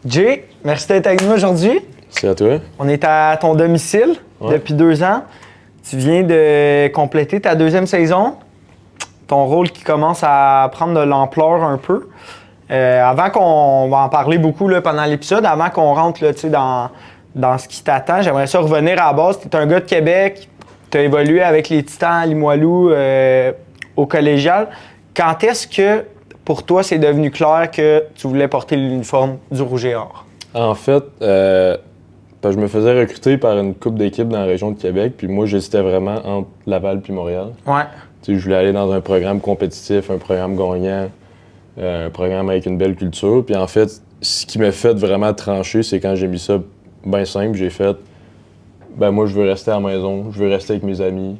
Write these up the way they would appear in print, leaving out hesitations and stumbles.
Jay, merci d'être avec nous aujourd'hui. C'est à toi. On est à ton domicile depuis 2 ans. Tu viens de compléter ta 2e saison. Ton rôle qui commence à prendre de l'ampleur un peu. Avant qu'on va en parler beaucoup là, pendant l'épisode, avant qu'on rentre là, dans ce qui t'attend, j'aimerais ça revenir à la base. Tu es un gars de Québec, tu as évolué avec les Titans à Limoilou au collégial. Quand est-ce que pour toi, c'est devenu clair que tu voulais porter l'uniforme du Rouge et Or? En fait, je me faisais recruter par une couple d'équipes dans la région de Québec, puis moi, j'hésitais vraiment entre Laval puis Montréal. Ouais. Tu sais, je voulais aller dans un programme compétitif, un programme gagnant, un programme avec une belle culture. Puis en fait, ce qui m'a fait vraiment trancher, c'est quand j'ai mis ça bien simple, j'ai fait moi, je veux rester à la maison, je veux rester avec mes amis.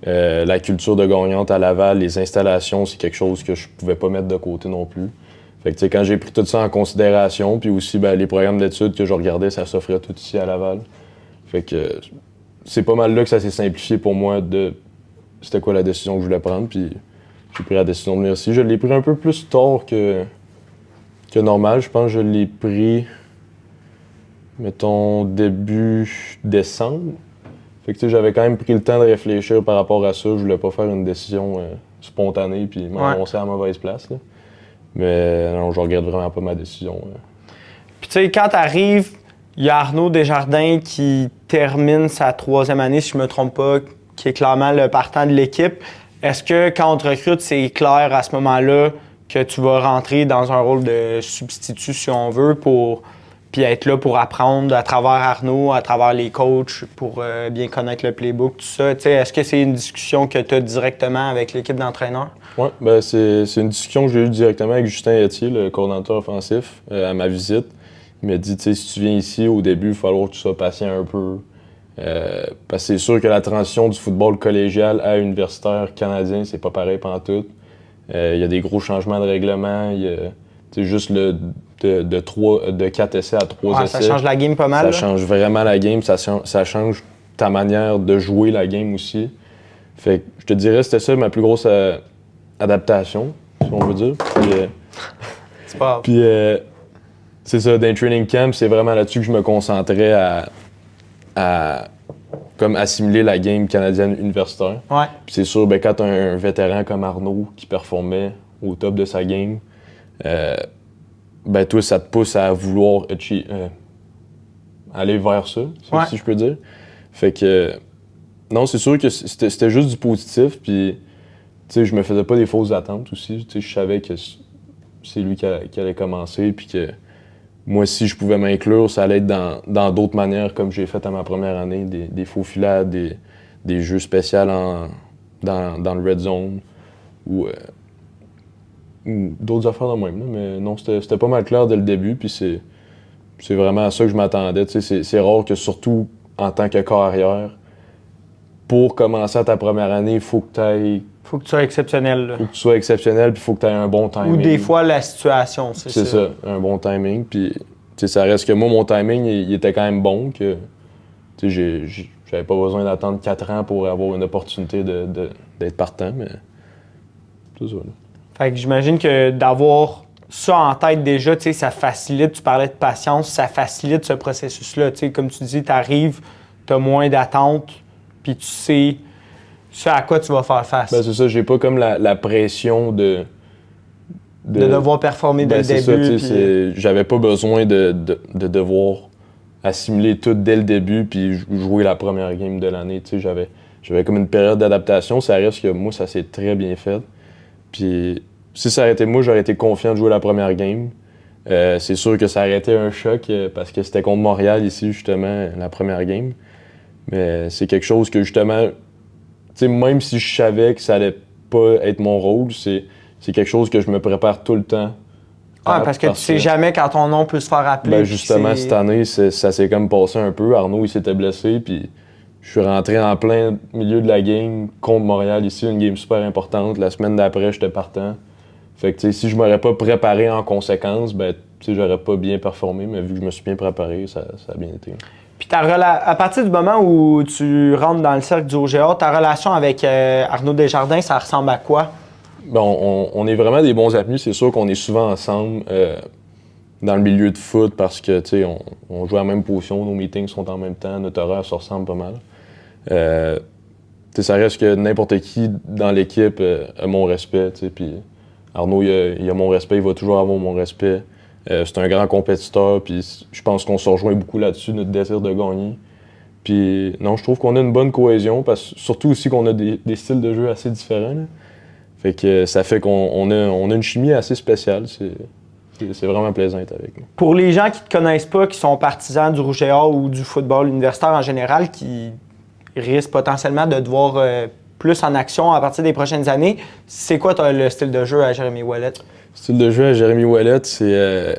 La culture de gagnante à Laval, les installations, c'est quelque chose que je pouvais pas mettre de côté non plus. Fait que, tu sais, quand j'ai pris tout ça en considération, puis aussi les programmes d'études que je regardais, ça s'offrait tout ici à Laval. Fait que c'est pas mal là que ça s'est simplifié pour moi de c'était quoi la décision que je voulais prendre, puis j'ai pris la décision de venir ici. Je l'ai pris un peu plus tard que normal. Je pense que je l'ai pris, mettons, début décembre. Fait que, tu sais, j'avais quand même pris le temps de réfléchir par rapport à ça. Je voulais pas faire une décision spontanée puis m'annoncer à la mauvaise place, là. Mais non, je regrette vraiment pas ma décision. Puis tu sais, quand t'arrives, il y a Arnaud Desjardins qui termine sa 3e année, si je me trompe pas, qui est clairement le partant de l'équipe. Est-ce que quand on te recrute, c'est clair à ce moment-là que tu vas rentrer dans un rôle de substitut, si on veut, puis être là pour apprendre à travers Arnaud, à travers les coachs, pour bien connaître le playbook, tout ça? T'sais, est-ce que c'est une discussion que tu as directement avec l'équipe d'entraîneurs? Oui, c'est une discussion que j'ai eue directement avec Justin Etier, le coordonnateur offensif, à ma visite. Il m'a dit, tu sais, si tu viens ici, au début, il va falloir que tu sois patient un peu. Parce que c'est sûr que la transition du football collégial à universitaire canadien, c'est pas pareil pantoute. Il y a des gros changements de règlement. C'est juste de 4 essais à 3 essais. Ça change la game pas mal. Ça change vraiment la game. Ça change ta manière de jouer la game aussi. Fait que je te dirais c'était ça ma plus grosse adaptation, si on veut dire. Puis, c'est pas grave. Puis c'est ça, dans le training camp, c'est vraiment là-dessus que je me concentrais à comme assimiler la game canadienne universitaire. Ouais. Puis c'est sûr, quand tu as un vétéran comme Arnaud qui performait au top de sa game, toi, ça te pousse à vouloir aller vers ça, si je peux dire. Fait que, non, c'est sûr que c'était juste du positif, puis je me faisais pas des fausses attentes aussi. Je savais que c'est lui qui allait commencer, puis que moi, si je pouvais m'inclure, ça allait être dans d'autres manières, comme j'ai fait à ma première année, des faux filades, des jeux spéciaux dans le red zone, ou d'autres affaires de même. Là. Mais non, c'était pas mal clair dès le début, puis c'est vraiment à ça que je m'attendais. C'est rare que, surtout en tant que corps arrière, pour commencer à ta première année, il faut que tu ailles... Faut que tu sois exceptionnel. Faut que tu sois exceptionnel, puis il faut que tu aies un bon timing. Ou des fois, la situation, c'est ça. C'est ça, un bon timing. Puis, ça reste que moi, mon timing, il était quand même bon. Que j'avais pas besoin d'attendre 4 ans pour avoir une opportunité d'être partant, mais c'est ça. Là. Fait que j'imagine que d'avoir ça en tête déjà, ça facilite, tu parlais de patience, ça facilite ce processus-là. Comme tu dis, tu arrives, tu as moins d'attentes, puis tu sais à quoi tu vas faire face. C'est ça, j'ai pas comme la pression de devoir performer dès le début. Puis... J'avais pas besoin de devoir assimiler tout dès le début puis jouer la première game de l'année. J'avais comme une période d'adaptation. Ça reste que moi, ça s'est très bien fait. Puis si ça aurait été moi, j'aurais été confiant de jouer la première game. C'est sûr que ça aurait été un choc parce que c'était contre Montréal ici, justement, la première game. Mais c'est quelque chose que, justement, même si je savais que ça allait pas être mon rôle, c'est quelque chose que je me prépare tout le temps. Parce que tu sais jamais quand ton nom peut se faire appeler. Justement, cette année, ça s'est comme passé un peu. Arnaud, il s'était blessé, puis je suis rentré en plein milieu de la game contre Montréal ici, une game super importante. La semaine d'après, j'étais partant. Fait que si je m'aurais pas préparé en conséquence, j'aurais pas bien performé, mais vu que je me suis bien préparé, ça a bien été. Puis à partir du moment où tu rentres dans le cercle du OGA, ta relation avec Arnaud Desjardins, ça ressemble à quoi? On est vraiment des bons amis. C'est sûr qu'on est souvent ensemble dans le milieu de foot parce que, tu sais, on joue à la même position, nos meetings sont en même temps, notre horaire se ressemble pas mal. Ça reste que n'importe qui dans l'équipe a mon respect, tu sais, puis Arnaud, il a mon respect, il va toujours avoir mon respect. C'est un grand compétiteur, puis je pense qu'on se rejoint beaucoup là-dessus, notre désir de gagner. Puis non, je trouve qu'on a une bonne cohésion, parce surtout aussi qu'on a des styles de jeu assez différents. Là. Fait que ça fait qu'on a une chimie assez spéciale. C'est vraiment plaisant d'être avec nous. Pour les gens qui ne te connaissent pas, qui sont partisans du Rouge et Or ou du football universitaire en général, qui risquent potentiellement de te voir plus en action à partir des prochaines années, c'est quoi le style de jeu à Jérémy Ouellet? Le style de jeu à Jérémy Ouellet, c'est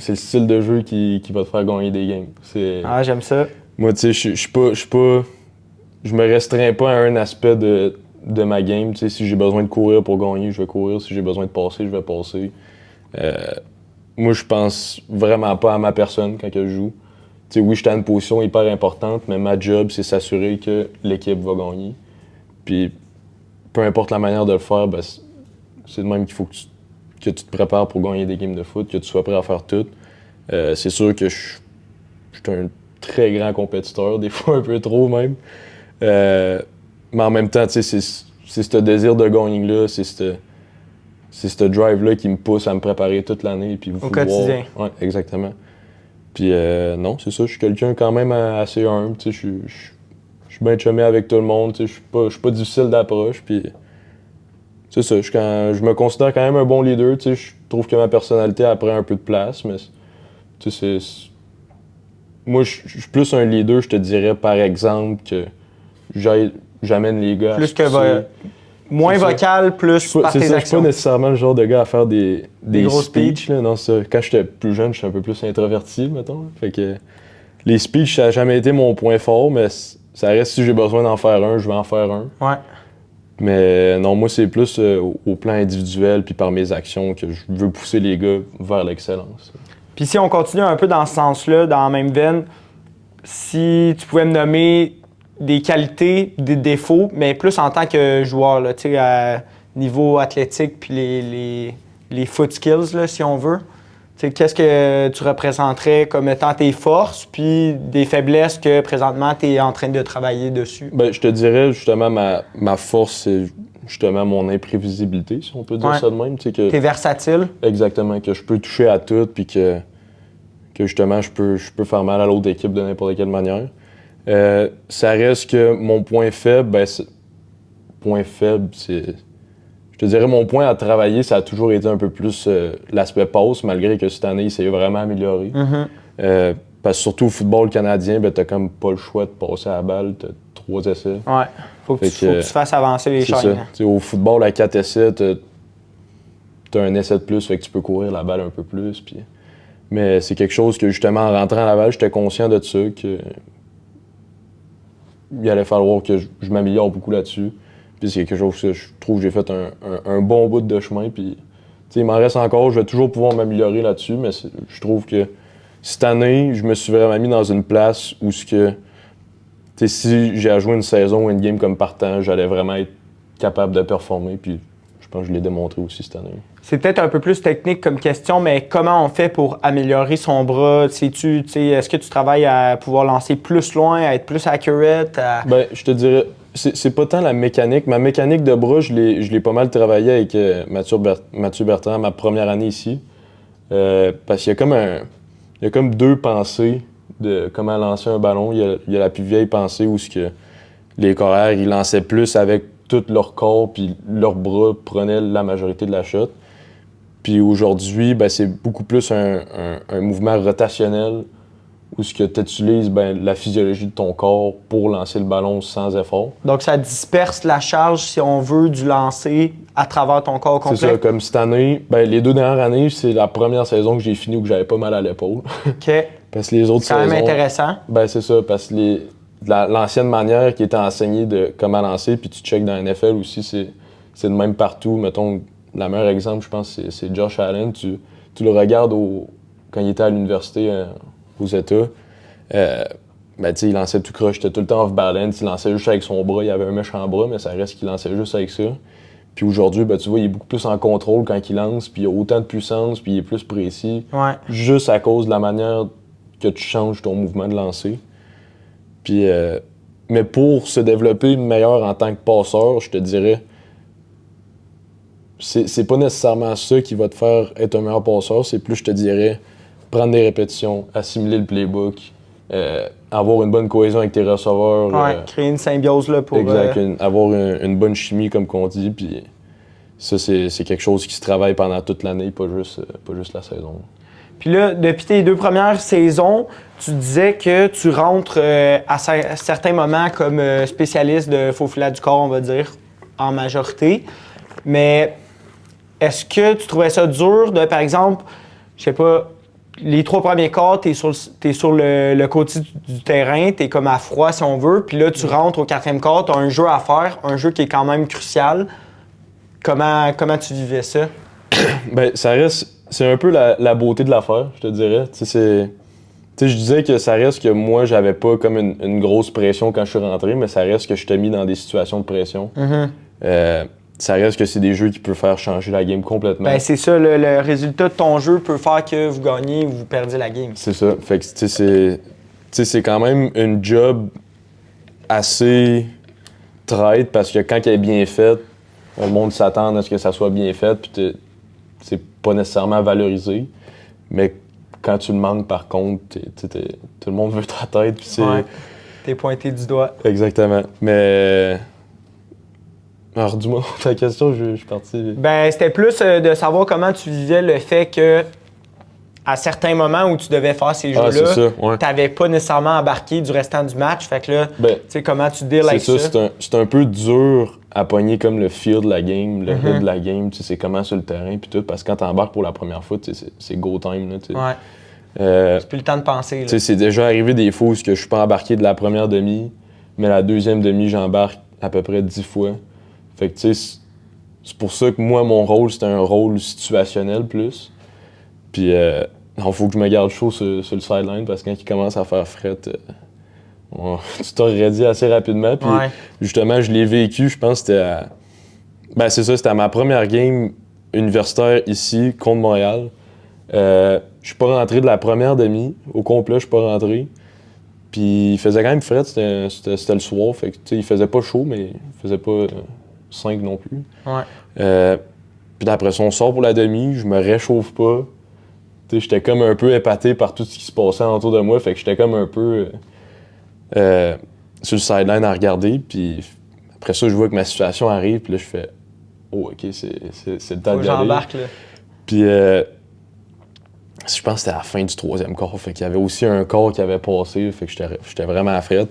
le style de jeu qui va te faire gagner des games. Ah, j'aime ça. Moi, tu sais, je me restreins pas à un aspect de ma game. Tu sais, si j'ai besoin de courir pour gagner, je vais courir. Si j'ai besoin de passer, je vais passer. Moi, je pense vraiment pas à ma personne quand je joue. Tu sais, oui, je suis à une position hyper importante, mais ma job, c'est s'assurer que l'équipe va gagner. Puis, peu importe la manière de le faire, ben, c'est de même qu'il faut que tu te prépares pour gagner des games de foot, que tu sois prêt à faire tout. C'est sûr que je suis un très grand compétiteur, des fois un peu trop même. Mais en même temps, tu sais, c'est ce désir de gagner-là, c'est ce drive-là qui me pousse à me préparer toute l'année. Puis au quotidien. Oui, exactement. Puis non, c'est ça, je suis quelqu'un quand même assez humble, tu sais, je suis bien chumé avec tout le monde, tu sais, je suis pas difficile d'approche, puis c'est ça, je me considère quand même un bon leader, tu sais, je trouve que ma personnalité a pris un peu de place, mais tu sais, moi, je suis plus un leader, je te dirais, par exemple, que j'amène les gars plus que moins vocal, plus par tes actions. Je suis pas nécessairement le genre de gars à faire des gros speeches. Là, non, quand j'étais plus jeune, j'étais un peu plus introverti, mettons. Là. Fait que les speeches, ça n'a jamais été mon point fort, mais ça reste, si j'ai besoin d'en faire un, je vais en faire un. Ouais. Mais non, moi, c'est plus au plan individuel puis par mes actions que je veux pousser les gars vers l'excellence. Puis si on continue un peu dans ce sens-là, dans la même veine, si tu pouvais me nommer des qualités, des défauts, mais plus en tant que joueur, là, tu sais, à niveau athlétique puis les foot skills, là, si on veut. Tu sais, qu'est-ce que tu représenterais comme étant tes forces puis des faiblesses que présentement tu es en train de travailler dessus? Ben, je te dirais justement ma force, c'est justement mon imprévisibilité, si on peut dire ça de même. Tu sais, que t'es versatile. Exactement, que je peux toucher à tout puis que justement je peux faire mal à l'autre équipe de n'importe quelle manière. Ça reste que mon point faible, je te dirais mon point à travailler, ça a toujours été un peu plus l'aspect passe, malgré que cette année, il s'est vraiment amélioré. Mm-hmm. Parce que surtout au football canadien, ben, t'as comme pas le choix de passer à la balle, t'as 3 essais. Ouais, faut que tu fasses avancer les chaînes. Au football, à 4 essais, t'as un essai de plus, fait que tu peux courir la balle un peu plus. Puis... Mais c'est quelque chose que justement, en rentrant à la balle, j'étais conscient de ça, que il allait falloir que je m'améliore beaucoup là-dessus. Puis c'est quelque chose que je trouve que j'ai fait un bon bout de chemin. Puis il m'en reste encore, je vais toujours pouvoir m'améliorer là-dessus, mais je trouve que cette année, je me suis vraiment mis dans une place où si j'ai à jouer une saison ou une game comme partant, j'allais vraiment être capable de performer. Puis je pense que je l'ai démontré aussi cette année. C'est peut-être un peu plus technique comme question, mais comment on fait pour améliorer son bras? Est-ce que tu travailles à pouvoir lancer plus loin, à être plus accurate? Ben, je te dirais, c'est pas tant la mécanique. Ma mécanique de bras, je l'ai pas mal travaillé avec Mathieu Bertrand, ma première année ici. Parce qu'il y a comme deux pensées de comment lancer un ballon. Il y a la plus vieille pensée où les coureurs, ils lançaient plus avec tout leur corps, puis leurs bras prenaient la majorité de la shot. Puis aujourd'hui, ben, c'est beaucoup plus un mouvement rotationnel où tu utilises la physiologie de ton corps pour lancer le ballon sans effort. Donc ça disperse la charge, si on veut, du lancer à travers ton corps complet? C'est ça. Comme cette année, les 2 dernières années, c'est la première saison que j'ai fini où j'avais pas mal à l'épaule. OK. Parce que les autres saisons... C'est quand même intéressant. Ben c'est ça, parce que l'ancienne manière qui était enseignée de comment lancer, puis tu checkes dans la NFL aussi, c'est de même partout. Mettons, le meilleur exemple, je pense, c'est Josh Allen. Tu le regardes quand il était à l'université aux États. Il lançait tout croche, il était tout le temps off-balance, il lançait juste avec son bras, il avait un méchant bras, mais ça reste qu'il lançait juste avec ça. Puis aujourd'hui, ben, tu vois, il est beaucoup plus en contrôle quand il lance, puis il a autant de puissance, puis il est plus précis. Ouais. Juste à cause de la manière que tu changes ton mouvement de lancer. Puis, mais pour se développer meilleur en tant que passeur, je te dirais, c'est pas nécessairement ça qui va te faire être un meilleur passeur, c'est plus, je te dirais, prendre des répétitions, assimiler le playbook, avoir une bonne cohésion avec tes receveurs. Ouais, créer une symbiose là, pour... Exact, avoir une bonne chimie, comme qu'on dit, puis ça, c'est quelque chose qui se travaille pendant toute l'année, pas juste la saison. Puis là, depuis tes 2 premières saisons, tu disais que tu rentres à certains moments comme spécialiste de faux filet du corps, on va dire, en majorité. Mais est-ce que tu trouvais ça dur de, par exemple, je sais pas, les 3 premiers quarts, t'es sur le côté du terrain, t'es comme à froid si on veut, puis là, tu rentres au 4e quart, t'as un jeu à faire, un jeu qui est quand même crucial. Comment tu vivais ça? Ben, ça reste... C'est un peu la beauté de l'affaire, je te dirais. Tu sais, je disais que ça reste que moi, j'avais pas comme une grosse pression quand je suis rentré, mais ça reste que je t'ai mis dans des situations de pression. Ça reste que c'est des jeux qui peuvent faire changer la game complètement. Ben, c'est ça, le résultat de ton jeu peut faire que vous gagnez ou vous perdez la game. C'est ça. Fait que, tu sais, c'est quand même une job assez traite parce que quand elle est bien faite, le monde s'attend à ce que ça soit bien fait, puis c'est pas nécessairement valorisé. Mais quand tu le manques, par contre, tout le monde veut ta tête. Puis c'est... Ouais. T'es pointé du doigt. Exactement. Mais. Alors, dis-moi ta question, je suis parti. Ben, c'était plus de savoir comment tu vivais le fait que, à certains moments où tu devais faire ces jeux-là, ouais. t'avais pas nécessairement embarqué du restant du match. Fait que là, Ben, tu sais, comment tu deals avec ça? C'est un peu dur à pogner comme le feel de la game, le head de la game, tu sais, c'est comment sur le terrain, puis tout. Parce que quand t'embarques pour la première fois, c'est go time, là, tu sais. Ouais. C'est plus le temps de penser. Tu sais, c'est déjà arrivé des fois où je suis pas embarqué de la première demi, mais la deuxième demi, j'embarque à peu près 10 fois. Fait que, tu sais, c'est pour ça que moi, mon rôle, c'était un rôle situationnel plus. Puis, il faut que je me garde chaud sur le sideline parce que quand il commence à faire fret, tu t'aurais dit assez rapidement. Puis, justement, je l'ai vécu, je pense que c'était à... Ben, c'est ça, c'était à ma première game universitaire ici, contre Montréal. Je suis pas rentré de la première demi. Au complet, je suis pas rentré. Puis, il faisait quand même fret, c'était le soir. Fait que, tu sais, il faisait pas chaud, mais il faisait pas 5 non plus. Ouais. Puis après ça, on sort pour la demi, je me réchauffe pas. Tu sais, j'étais comme un peu épaté par tout ce qui se passait autour de moi, fait que j'étais comme un peu sur le sideline à regarder. Puis après ça, je vois que ma situation arrive, puis là, je fais « Oh, OK, c'est le temps d'y aller. » J'embarque, là. Puis je pense que c'était à la fin du 3e quart, fait qu'il y avait aussi un quart qui avait passé, fait que j'étais vraiment à frette.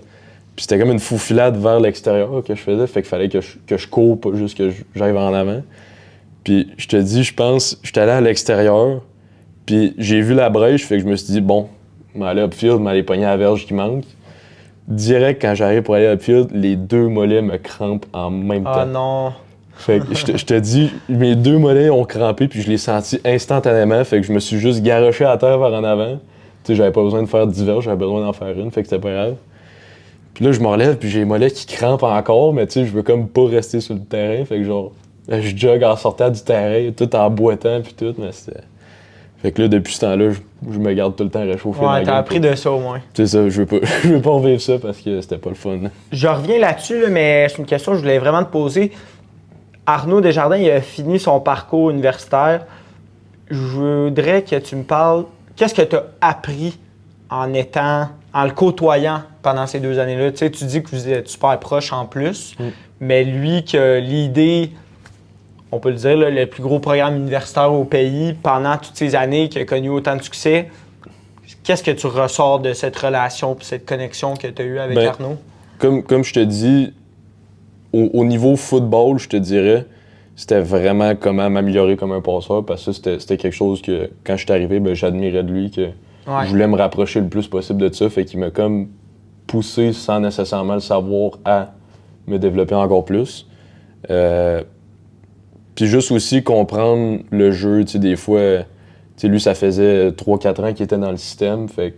Puis c'était comme une foufilade vers l'extérieur que je faisais, fait qu'il fallait que je cours, pas juste que j'aille en avant. Puis je te dis, je pense, j'étais allé à l'extérieur, puis j'ai vu la brèche, fait que je me suis dit, bon, je vais aller upfield, je vais aller pogner la verge qui manque. Direct, quand j'arrive pour aller upfield, les 2 mollets me crampent en même temps. Ah non! Fait que je te dis, mes 2 mollets ont crampé, puis je l'ai senti instantanément, fait que je me suis juste garoché à terre vers en avant. Tu sais, j'avais pas besoin de faire 10 verges, j'avais besoin d'en faire une, fait que c'était pas grave. Puis là, je me relève, puis j'ai les mollets qui crampent encore, mais tu sais, je veux comme pas rester sur le terrain. Fait que genre, je jogue en sortant du terrain, tout en boitant, puis tout, mais c'était... Fait que là, depuis ce temps-là, je me garde tout le temps réchauffé. Ouais, t'as appris de ça au moins. C'est ça, je veux pas revivre ça parce que c'était pas le fun. Je reviens là-dessus, là, mais c'est une question que je voulais vraiment te poser. Arnaud Desjardins, il a fini son parcours universitaire. Je voudrais que tu me parles, qu'est-ce que tu as appris en le côtoyant pendant ces 2 années-là? Tu sais, tu dis que vous êtes super proches en plus, mais lui qui a l'idée, on peut le dire, là, le plus gros programme universitaire au pays pendant toutes ces années, qui a connu autant de succès, qu'est-ce que tu ressors de cette relation et cette connexion que tu as eue avec Arnaud? Comme je te dis, au niveau football, je te dirais, c'était vraiment comment m'améliorer comme un passeur, parce que c'était quelque chose que, quand je suis arrivé, j'admirais de lui, que je voulais me rapprocher le plus possible de ça, fait qu'il m'a comme poussé sans nécessairement le savoir à me développer encore plus. Puis juste aussi comprendre le jeu, tu sais, des fois, tu sais, lui, ça faisait 3-4 ans qu'il était dans le système, fait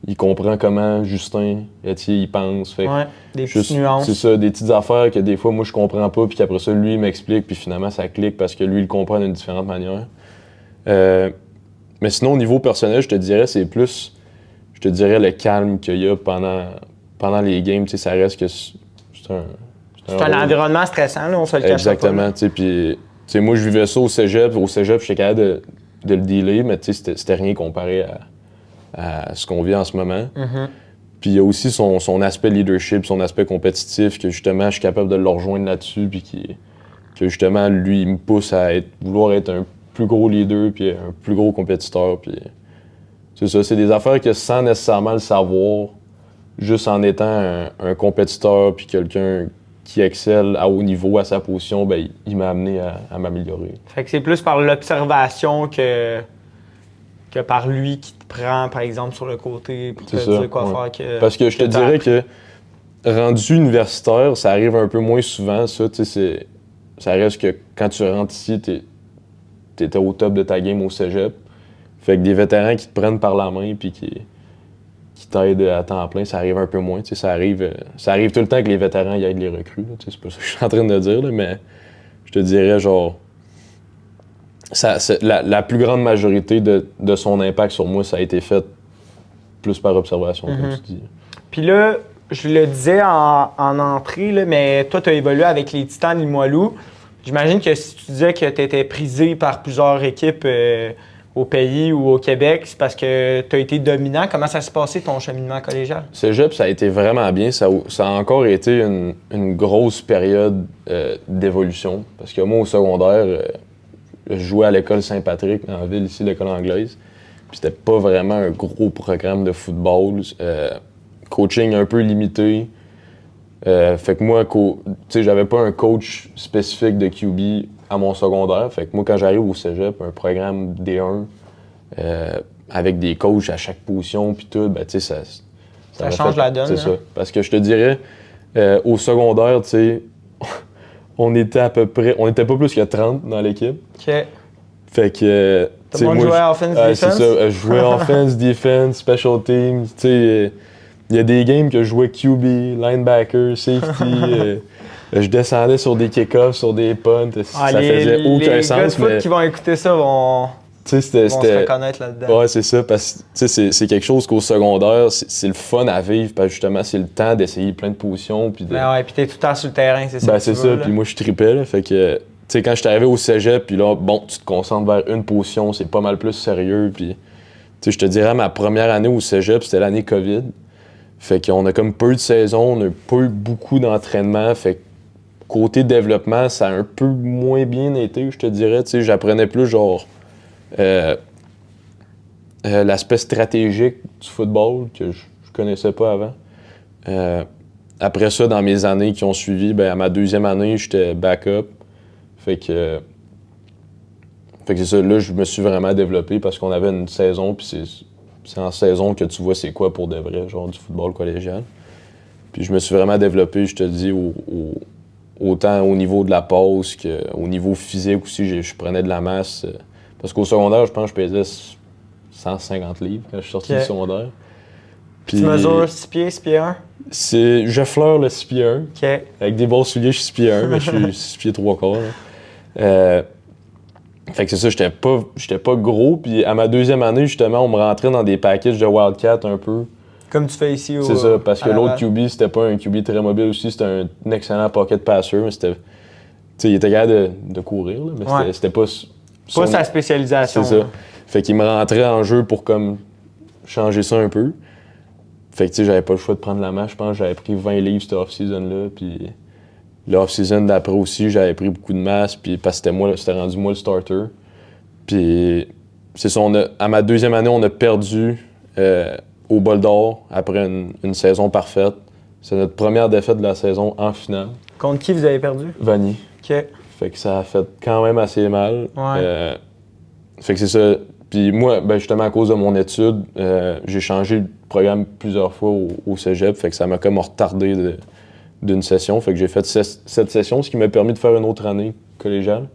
il comprend comment Justin Etier il pense. Fait Ouais, des petites nuances. C'est ça, des petites affaires que des fois moi je comprends pas, puis qu'après ça lui il m'explique, puis finalement ça clique parce que lui il le comprend d'une différente manière. Mais sinon au niveau personnel, je te dirais le calme qu'il y a pendant les games, tu sais, ça reste que c'est un environnement stressant, là, on se le cache pas. Exactement, tu sais, puis tu sais, moi je vivais ça au cégep, j'étais capable de le dealer, mais tu sais, c'était rien comparé à ce qu'on vit en ce moment. Mm-hmm. Puis il y a aussi son aspect leadership, son aspect compétitif, que justement, je suis capable de le rejoindre là-dessus, puis que justement, lui, il me pousse à vouloir être un plus gros leader, puis un plus gros compétiteur. Puis c'est ça, c'est des affaires que sans nécessairement le savoir, juste en étant un compétiteur, puis quelqu'un qui excelle à haut niveau, à sa position, ben il m'a amené à m'améliorer. Fait que c'est plus par l'observation que par lui qui te prend, par exemple, sur le côté pour te dire quoi faire. Parce que je te dirais que rendu universitaire, ça arrive un peu moins souvent, ça. Ça reste que quand tu rentres ici, t'étais au top de ta game au cégep. Fait que des vétérans qui te prennent par la main puis qui t'aident à temps plein, ça arrive un peu moins. Ça arrive tout le temps que les vétérans y aident les recrues. C'est pas ça que je suis en train de dire, là, mais je te dirais genre. La plus grande majorité de son impact sur moi, ça a été fait plus par observation, comme tu dis. Puis là, je le disais en entrée, là, mais toi, tu as évolué avec les Titans de Limoilou. J'imagine que si tu disais que tu étais prisé par plusieurs équipes au pays ou au Québec, c'est parce que tu as été dominant. Comment ça s'est passé ton cheminement collégial? Cégep, ça a été vraiment bien. Ça a encore été une grosse période d'évolution. Parce que moi, au secondaire, je jouais à l'école Saint-Patrick, dans la ville ici, l'école anglaise. Puis c'était pas vraiment un gros programme de football. Coaching un peu limité. Fait que moi, j'avais pas un coach spécifique de QB à mon secondaire. Fait que moi, quand j'arrive au cégep, un programme D1 avec des coachs à chaque position, puis tout, ben, tu sais, ça change la donne. C'est ça. Parce que je te dirais, au secondaire, tu sais, on était pas plus que 30 dans l'équipe. OK. Fait que. Tout le monde jouait offense, defense? C'est ça. Je jouais offense, defense, special teams. Tu sais, il y a des games que je jouais QB, linebacker, safety. Je descendais sur des kick-offs, sur des punts. Ça faisait aucun sens. Les gars de foot qui vont écouter ça vont se reconnaître là-dedans. Ouais, c'est ça. Parce que c'est quelque chose qu'au secondaire, c'est le fun à vivre. Parce que justement, c'est le temps d'essayer plein de positions. Puis ouais, puis t'es tout le temps sur le terrain, c'est ça. C'est ça. Puis moi, je tripais. Là, fait que, tu sais, quand je suis arrivé au cégep, puis là, bon, tu te concentres vers une position, c'est pas mal plus sérieux. Puis, tu sais, je te dirais, ma première année au cégep, c'était l'année COVID. Fait qu'on a comme peu de saison, on a pas eu beaucoup d'entraînement. Fait que côté développement, ça a un peu moins bien été, je te dirais. Tu sais, j'apprenais plus genre l'aspect stratégique du football que je connaissais pas avant. Après ça, dans mes années qui ont suivi, ben, à ma deuxième année, j'étais backup. Fait que c'est ça, là, je me suis vraiment développé parce qu'on avait une saison, puis c'est en saison que tu vois c'est quoi pour de vrai, genre du football collégial. Puis je me suis vraiment développé, je te dis, autant au niveau de la pause qu'au niveau physique aussi, je prenais de la masse. Parce qu'au secondaire, je pense que je pesais 150 livres quand je suis sorti du secondaire. Puis, tu mesures 6 pieds, 6 pieds 1? Je fleure le 6 pieds 1. Okay. Avec des bons souliers, je suis 6 pieds 1, mais je suis 6 pieds 3 quarts. Fait que c'est ça, j'étais pas gros. Puis à ma deuxième année, justement, on me rentrait dans des packages de Wildcat un peu. Comme tu fais ici au. C'est ça, parce que l'autre QB, c'était pas un QB très mobile aussi, c'était un excellent pocket passer, mais c'était. Tu sais, il était capable de courir, là, mais c'était pas. Pas sa spécialisation. C'est ça. Fait qu'il me rentrait en jeu pour comme changer ça un peu. Fait que tu sais, j'avais pas le choix de prendre la main. Je pense que j'avais pris 20 livres cette off-season-là. Puis l'off-season d'après aussi, j'avais pris beaucoup de masse. Puis parce que c'était rendu moi le starter. Puis c'est ça, à ma deuxième année, on a perdu au Bol d'Or après une saison parfaite. C'est notre première défaite de la saison en finale. Contre qui vous avez perdu? Vanier. OK. Fait que ça a fait quand même assez mal. Ouais. Fait que c'est ça. Puis moi, ben justement, à cause de mon étude, j'ai changé le programme plusieurs fois au cégep. Fait que ça m'a comme retardé d'une session. Fait que j'ai fait cette session, ce qui m'a permis de faire une autre année collégiale.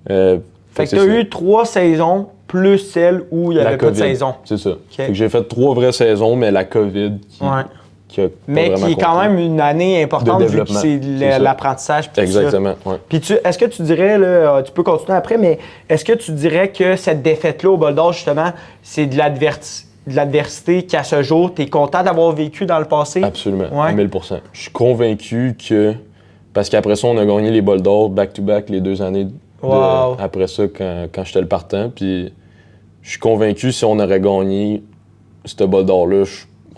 Fait que tu as eu 3 saisons plus celle où il n'y avait pas de saison. C'est ça. Fait que j'ai fait 3 vraies saisons, mais la COVID qui a mais qui est quand même une année importante vu que c'est l'apprentissage. Exactement. Ouais. Puis est-ce que tu dirais, là, tu peux continuer après, mais est-ce que tu dirais que cette défaite-là au Bol d'Or, justement, c'est de l'adversité qu'à ce jour, tu es content d'avoir vécu dans le passé? Absolument, à 1000%. Je suis convaincu que, parce qu'après ça, on a gagné les Bols d'Or back-to-back les 2 années après ça, quand j'étais le partant. Puis je suis convaincu si on aurait gagné ce Bol d'Or-là,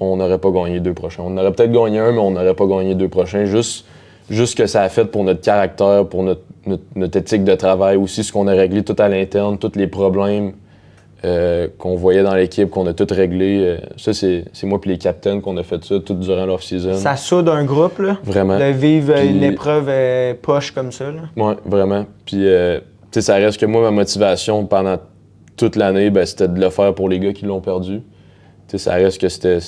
on n'aurait pas gagné 2 prochains. On aurait peut-être gagné un, mais on n'aurait pas gagné 2 prochains. Juste ce que ça a fait pour notre caractère, pour notre éthique de travail, aussi ce qu'on a réglé tout à l'interne, tous les problèmes qu'on voyait dans l'équipe, qu'on a tout réglé. Ça, c'est moi et les captains qu'on a fait ça tout durant l'off-season. Ça soude un groupe, là. Vraiment. De vivre une épreuve poche comme ça, là. Oui, vraiment. Puis, ça reste que moi, ma motivation pendant toute l'année, c'était de le faire pour les gars qui l'ont perdu. Ça reste que c'était...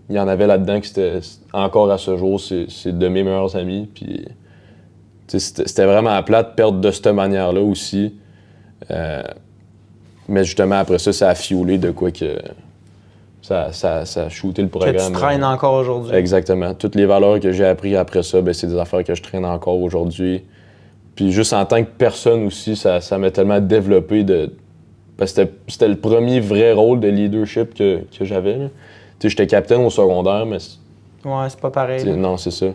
Il y en avait là-dedans que c'était... Encore à ce jour, c'est de mes meilleurs amis. Puis, c'était vraiment plate de perdre de cette manière-là aussi. Mais justement, après ça, ça a fiolé de quoi que... Ça a shooté le programme. Que tu traînes encore aujourd'hui. Exactement. Toutes les valeurs que j'ai apprises après ça, c'est des affaires que je traîne encore aujourd'hui. Puis juste en tant que personne aussi, ça m'a tellement développé parce que c'était le premier vrai rôle de leadership que j'avais. J'étais capitaine au secondaire, mais... Ouais, c'est pas pareil. Non, c'est ça.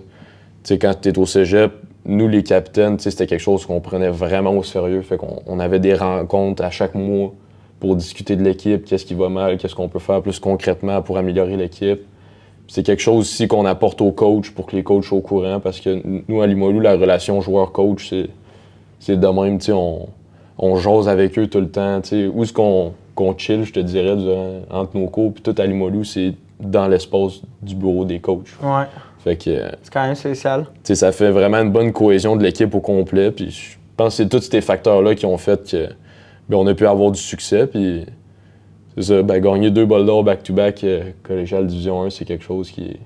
Quand tu es au cégep, nous, les capitaines, c'était quelque chose qu'on prenait vraiment au sérieux. Fait qu'on avait des rencontres à chaque mois pour discuter de l'équipe, qu'est-ce qui va mal, qu'est-ce qu'on peut faire plus concrètement pour améliorer l'équipe. C'est quelque chose aussi qu'on apporte aux coachs pour que les coachs soient au courant, parce que nous, à Limoilou, la relation joueur-coach, c'est de même, on jase avec eux tout le temps. Où est-ce qu'on chill, je te dirais, entre nos cours, puis tout à Limoilou, c'est dans l'espace du bureau des coachs. Ouais. Fait que... c'est quand même spécial. Ça fait vraiment une bonne cohésion de l'équipe au complet, puis je pense que c'est tous ces facteurs-là qui ont fait que on a pu avoir du succès, puis c'est ça, gagner 2 Bols d'Or back-to-back collégial Division 1, c'est quelque chose qui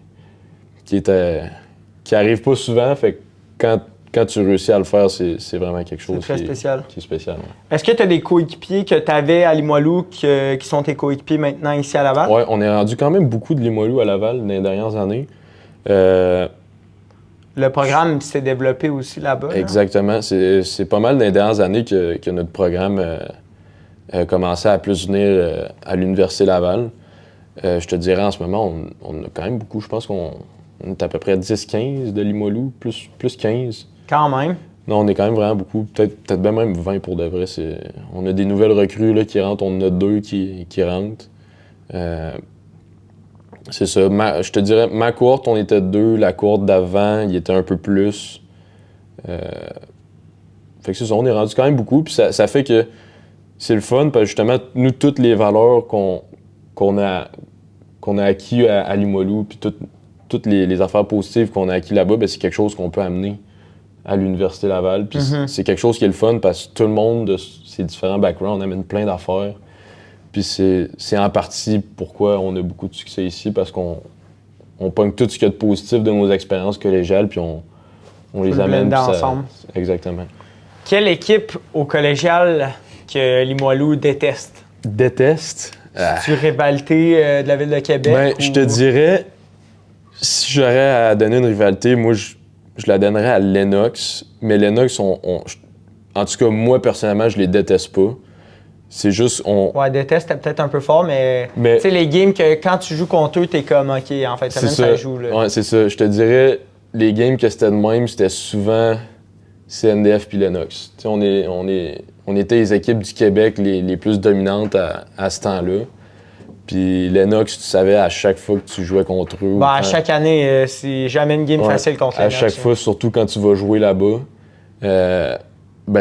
arrive pas souvent, fait que quand tu réussis à le faire, c'est vraiment quelque chose qui est spécial. Ouais. Est-ce que tu as des coéquipiers que tu avais à Limoilou qui sont tes coéquipiers maintenant ici à Laval? Oui, on est rendu quand même beaucoup de Limoilou à Laval dans les dernières années. Le programme s'est développé aussi là-bas. Exactement. Là. C'est pas mal dans les dernières années que notre programme a commencé à plus venir à l'Université Laval. Je te dirais, en ce moment, on a quand même beaucoup. Je pense qu'on est à peu près 10-15 de Limoilou, plus 15. Quand même. Non, on est quand même vraiment beaucoup. Peut-être bien même 20 pour de vrai. On a des nouvelles recrues là, qui rentrent. On en a 2 qui rentrent. C'est ça. Je te dirais, ma cohorte, on était 2. La cohorte d'avant, il était un peu plus. Fait que c'est ça, on est rendu quand même beaucoup. Puis ça fait que c'est le fun, parce que justement, nous, toutes les valeurs qu'on a acquis à Limoilou, puis toutes les affaires positives qu'on a acquis là-bas, c'est quelque chose qu'on peut amener à l'Université Laval. Puis c'est quelque chose qui est le fun, parce que tout le monde de ces différents backgrounds amène plein d'affaires. Puis c'est en partie pourquoi on a beaucoup de succès ici, parce qu'on pogne tout ce qu'il y a de positif de nos expériences collégiales, puis on les amène ensemble. Exactement. Quelle équipe au collégial que Limoilou déteste? Déteste? Tu rivalité de la Ville de Québec? Je te dirais, si j'aurais à donner une rivalité, moi, je la donnerais à Lennox. Mais Lennox, en tout cas, moi, personnellement, je les déteste pas. C'est juste, Ouais, déteste, c'était peut-être un peu fort, mais tu sais, les games que quand tu joues contre eux, t'es comme, OK, en fait, ça joue, là. Ouais, c'est ça. Je te dirais, les games que c'était de même, c'était souvent CNDF puis Lennox. Tu sais, on était les équipes du Québec les plus dominantes à ce temps-là. Puis Lennox, tu savais à chaque fois que tu jouais contre eux. À chaque année, c'est jamais une game facile contre Lennox. À chaque fois, surtout quand tu vas jouer là-bas, tu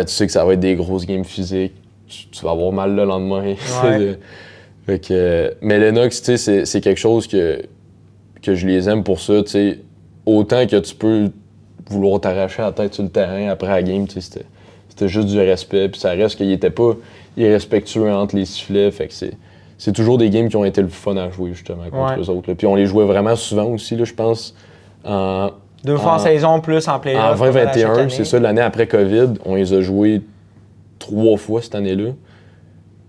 sais que ça va être des grosses games physiques. Tu vas avoir mal le lendemain. Ouais. Mais Lennox, tu sais, c'est quelque chose que je les aime pour ça. Tu sais, autant que tu peux vouloir t'arracher la tête sur le terrain après la game, tu sais, c'était juste du respect. Puis ça reste qu'il était pas irrespectueux entre les sifflets. Fait que c'est toujours des games qui ont été le fun à jouer, justement, contre eux autres. Là. Puis on les jouait vraiment souvent aussi, là, je pense. 2 fois en saison, plus en play-off. En 2021, c'est ça, l'année après COVID, on les a joués 3 fois cette année-là.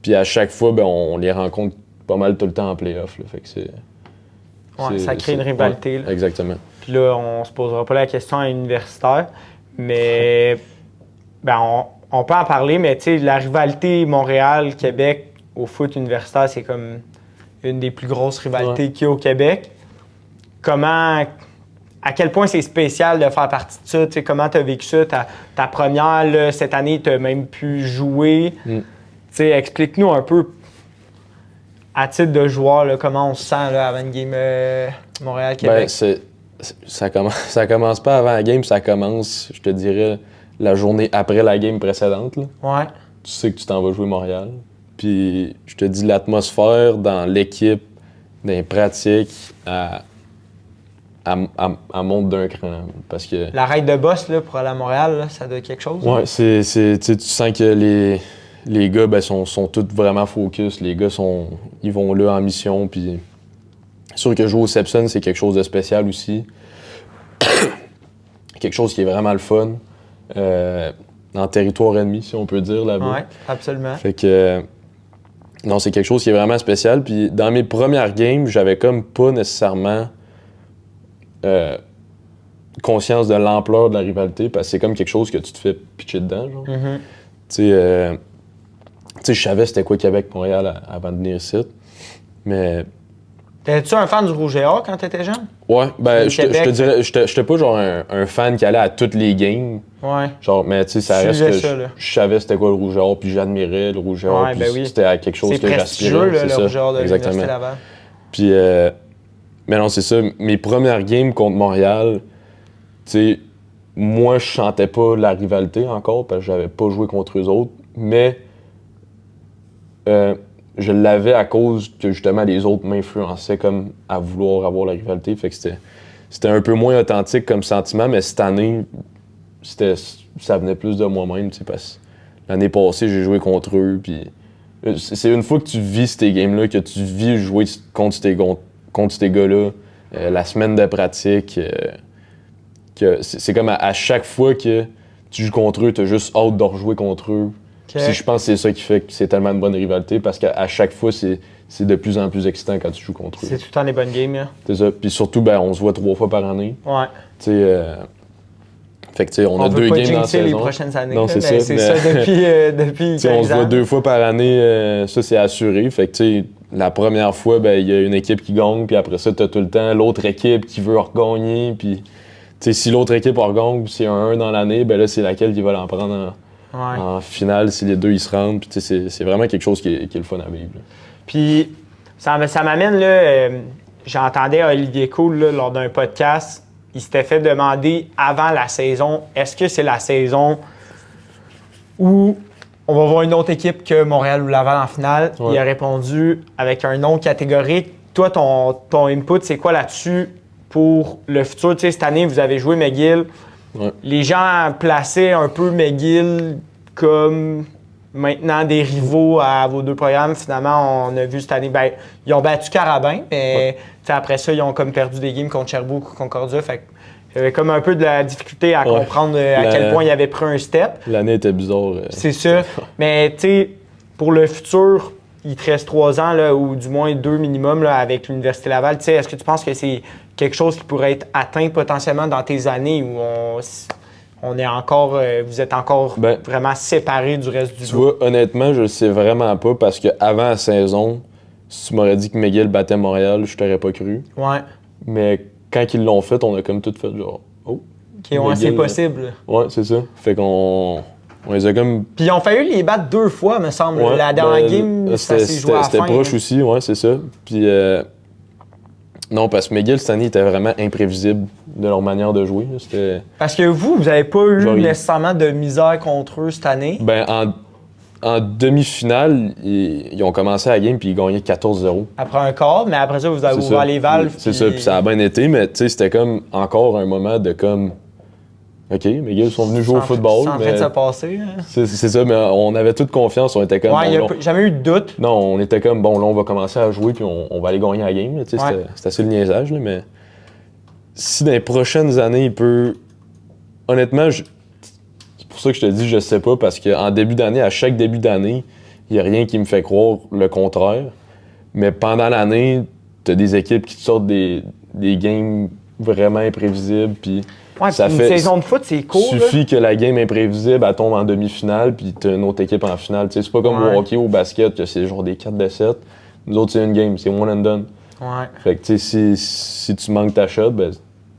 Puis à chaque fois, ben, on les rencontre pas mal tout le temps en play-off. Là. Fait que ça crée une rivalité. Ouais, exactement. Puis là, on se posera pas la question à l'universitaire, mais ben, on peut en parler, mais tu sais, la rivalité Montréal-Québec au foot universitaire, c'est comme une des plus grosses rivalités qu'il y a au Québec. À quel point c'est spécial de faire partie de ça? Tu sais, comment tu as vécu ça? Ta première, là, cette année, tu as même pu jouer. Tu sais, explique-nous un peu, à titre de joueur, là, comment on se sent là, avant une game Montréal-Québec. Ben, ça commence pas avant la game, ça commence, je te dirais, la journée après la game précédente. Là. Ouais. Tu sais que tu t'en vas jouer Montréal. Puis je te dis, l'atmosphère dans l'équipe, dans les pratiques, elle monte d'un cran. Parce que La ride de boss là, pour aller à Montréal, là, ça doit être quelque chose? ouais, tu sens que les gars ben, sont tous vraiment focus. Les gars, ils vont là en mission. Puis c'est sûr que jouer au Sepson, c'est quelque chose de spécial aussi. Quelque chose qui est vraiment le fun. En territoire ennemi, si on peut dire, là-bas. Oui, absolument. Fait que... non, c'est quelque chose qui est vraiment spécial. Puis dans mes premières games, j'avais comme pas nécessairement conscience de l'ampleur de la rivalité, parce que c'est comme quelque chose que tu te fais pitcher dedans, genre. Tu sais, je savais c'était quoi Québec-Montréal avant de venir ici, mais... T'étais-tu un fan du Rouge et Or quand t'étais jeune? Ouais, ben je te dirais, j'étais pas genre un fan qui allait à toutes les games. Ouais. Genre, mais tu sais, ça reste que je savais c'était quoi le Rouge et Or, puis j'admirais le Rouge et Or, puis ben oui. c'était quelque chose que j'aspirais. C'est le Rouge et Or de l'Université Laval. Puis, mais non, c'est ça, mes premières games contre Montréal, tu sais, moi, je sentais pas la rivalité encore, parce que j'avais pas joué contre eux autres, mais je l'avais à cause que, justement, les autres m'influençaient comme à vouloir avoir la rivalité, fait que c'était un peu moins authentique comme sentiment, mais cette année, ça venait plus de moi-même, tu sais, parce que l'année passée, j'ai joué contre eux, puis c'est une fois que tu vis ces games-là, que tu vis jouer contre ces gars-là, la semaine de pratique, que c'est comme à chaque fois que tu joues contre eux, t'as juste hâte de rejouer contre eux. Okay. Je pense que c'est ça qui fait que c'est tellement une bonne rivalité, parce qu'à chaque fois, c'est de plus en plus excitant quand tu joues contre eux. C'est tout le temps des bonnes games, là. C'est ça. Puis surtout, ben, on se voit 3 fois par année. Ouais. Tu sais, fait que, tu sais, on a 2 games dans la saison. Les prochaines années. Non, c'est ça. C'est ça depuis 15 ans. On se voit 2 fois par année, ça, c'est assuré. Fait que, tu sais, la première fois, ben, il y a une équipe qui gagne, puis après ça, t'as tout le temps l'autre équipe qui veut regagner. Puis, tu sais, si l'autre équipe regagne, puis c'est un 1 dans l'année, ben là, c'est laquelle qui va l'en prendre en finale, si les deux ils se rendent. Puis, tu sais, c'est vraiment quelque chose qui est le fun à vivre. Là. Puis, ça m'amène, là, j'entendais Olivier Cool, là, lors d'un podcast, il s'était fait demander avant la saison, est-ce que c'est la saison où on va voir une autre équipe que Montréal ou Laval en finale? Ouais. Il a répondu avec un non catégorique. Toi, ton input, c'est quoi là-dessus pour le futur? Tu sais, cette année, vous avez joué McGill. Ouais. Les gens plaçaient un peu McGill comme maintenant des rivaux à vos 2 programmes. Finalement, on a vu cette année, ben, ils ont battu Carabin, mais après ça, ils ont comme perdu des games contre Sherbrooke ou Concordia. Fait il y avait comme un peu de la difficulté à comprendre à quel point il avait pris un step. L'année était bizarre. C'est ça. Mais tu sais, pour le futur, il te reste 3 ans, là, ou du moins 2 minimum là, avec l'Université Laval. Tu sais, est-ce que tu penses que c'est quelque chose qui pourrait être atteint potentiellement dans tes années où on est encore, vous êtes encore vraiment séparés du reste du groupe? Tu vois, honnêtement, je le sais vraiment pas, parce qu'avant la saison, si tu m'aurais dit que McGill battait Montréal, je t'aurais pas cru. Ouais. Mais quand ils l'ont fait, on a comme tout fait genre, oh. OK, ouais, c'est possible. Ouais, c'est ça. Fait qu'on les a comme... Puis ils ont failli les battre 2 fois, me semble. Ouais, la dernière game, ça s'est joué à la fin. C'était proche aussi, ouais, c'est ça. Puis non, parce que McGill, cette année, était vraiment imprévisible de leur manière de jouer. Parce que vous n'avez pas eu nécessairement de misère contre eux cette année. Ben, en demi-finale, ils ont commencé la game puis ils gagnaient 14-0. Après un quart, mais après ça, vous avez ouvert les valves. C'est ça, puis ça a bien été, mais tu sais, c'était comme encore un moment de comme... OK, McGill sont venus jouer au football. C'est en train de se passer. Hein? C'est ça, mais on avait toute confiance, on était comme... Ouais, il n'y a jamais eu de doute. Non, on était comme, bon, là, on va commencer à jouer puis on va aller gagner la game. C'était assez le niaisage, là, mais si dans les prochaines années, il peut... Honnêtement, c'est pour ça que je te dis, je sais pas, parce qu'en début d'année, à chaque début d'année, Il n'y a rien qui me fait croire le contraire. Mais pendant l'année, tu as des équipes qui te sortent des games vraiment imprévisibles. Puis Ouais, ça puis fait, une saison de foot, c'est court. suffit que la game imprévisible, elle tombe en demi-finale, puis tu as une autre équipe en finale. Tu sais, c'est pas comme Ouais. au hockey ou au basket, que c'est genre des 4 de 7. Nous autres, c'est une game, c'est one and done. Ouais. Fait que tu sais, si tu manques ta shot, ben,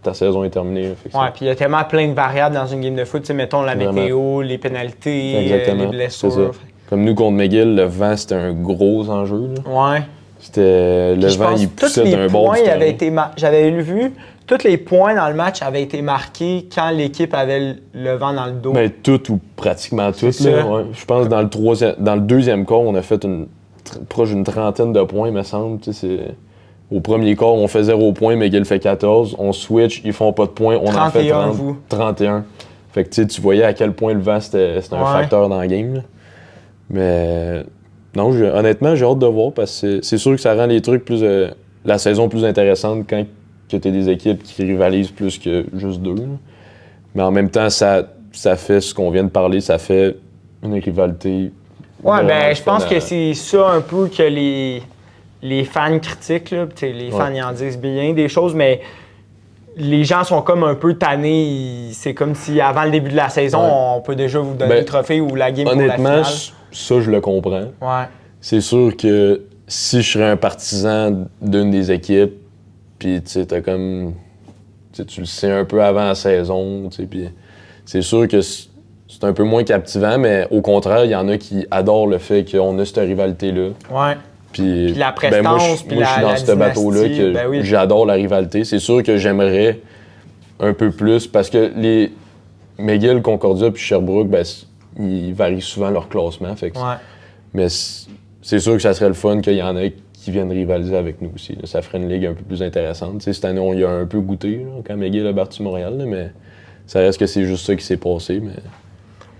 ta saison est terminée. Fait que Ouais, puis il y a tellement plein de variables dans une game de foot. Tu sais, mettons la Vraiment. météo, les pénalités, Exactement, les c'est ça. blessures. Comme nous contre McGill, le vent, c'était un gros enjeu. Là. Ouais. C'était, le Puis je vent, pense il que tous poussait les d'un bord points du terrain. avaient été j'avais vu, tous les points dans le match avaient été marqués quand l'équipe avait le vent dans le dos. Ben, tout ou pratiquement tout. C'est Là, ça. ouais. Je pense que dans le deuxième quart, on a fait proche d'une trentaine de points, me semble. Tu sais, au premier quart, on fait 0 points, McGill fait 14. On switch, ils font pas de points, on en fait 31, 30, vous. 31. Fait que tu sais, tu voyais à quel point le vent, c'était un Ouais. facteur dans le game. Là. Mais non, honnêtement, j'ai hâte de voir parce que c'est sûr que ça rend les trucs plus... la saison plus intéressante quand tu as des équipes qui rivalisent plus que juste deux. Là. Mais en même temps, ça fait ce qu'on vient de parler, ça fait une rivalité. Ouais, vraiment ben je pense fun que à- c'est ça un peu que les fans critiquent, là. Tu sais, les fans Ouais. ils en disent bien des choses, mais les gens sont comme un peu tannés. C'est comme si avant le début de la saison, Ouais. on peut déjà vous donner Ben, le trophée ou la game pour la Honnêtement, finale. ça, je le comprends. Ouais. C'est sûr que si je serais un partisan d'une des équipes, puis tu sais, t'as comme... tu le sais un peu avant la saison, tu sais, puis c'est sûr que c'est un peu moins captivant, mais au contraire, il y en a qui adorent le fait qu'on a cette rivalité-là. Ouais. Puis la ben, moi, prestance, je puis moi, je suis la dans ce bateau-là dynastie, que ben oui. j'adore la rivalité. C'est sûr que j'aimerais un peu plus, parce que les McGill, Concordia puis Sherbrooke, ben, ils varient souvent leur classement. Fait que Ouais. mais c'est sûr que ça serait le fun qu'il y en ait qui viennent rivaliser avec nous aussi. Là. Ça ferait une ligue un peu plus intéressante. Tu sais, cette année, on y a un peu goûté là, quand McGill a battu Montréal, là, mais ça reste que c'est juste ça qui s'est passé. Mais...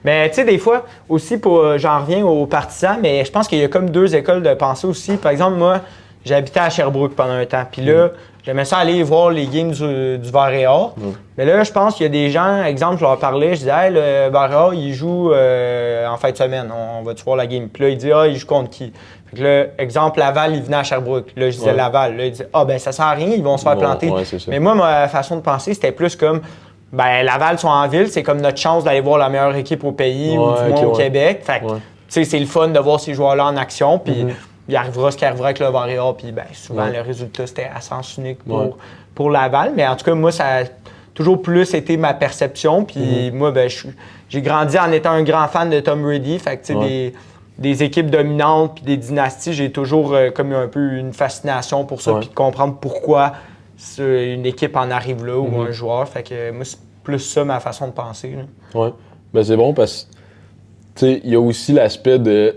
Mais tu sais, des fois, aussi, j'en reviens aux partisans, mais je pense qu'il y a comme deux écoles de pensée aussi. Par exemple, moi, j'habitais à Sherbrooke pendant un temps. Puis là, j'aimais ça aller voir les games du Var-et-Or. Mais là, je pense qu'il y a des gens, exemple, je leur parlais, je disais, hey, le Var-et-Or, il joue en fin de semaine, on va-tu voir la game? Puis là, il dit, ah, il joue contre qui? Fait que là, exemple, Laval, il venait à Sherbrooke. Là, je disais Ouais. Laval. Là, il disait, ah, ben ça sert à rien, ils vont se faire planter. Ouais, c'est ça. Mais moi, ma façon de penser, c'était plus comme, ben Laval sont en ville, c'est comme notre chance d'aller voir la meilleure équipe au pays ou du Ouais, moins ok, au ouais. Québec. Fait que, Ouais. tu sais, c'est le fun de voir ces joueurs-là en action. Puis il arrivera ce qui arrivera avec le Var-et-Or. Puis ben, souvent, Ouais. le résultat, c'était à sens unique Ouais. pour Laval. Mais en tout cas, moi, ça a toujours plus été ma perception. Puis moi, ben, j'ai grandi en étant un grand fan de Tom Brady. Fait que, tu sais, Ouais. des équipes dominantes puis des dynasties, j'ai toujours comme un peu une fascination pour ça. Ouais. Puis de comprendre pourquoi une équipe en arrive là ou un joueur. Fait que moi, c'est plus ça ma façon de penser. Là. Ouais. Ben c'est bon parce que, tu sais, il y a aussi l'aspect de,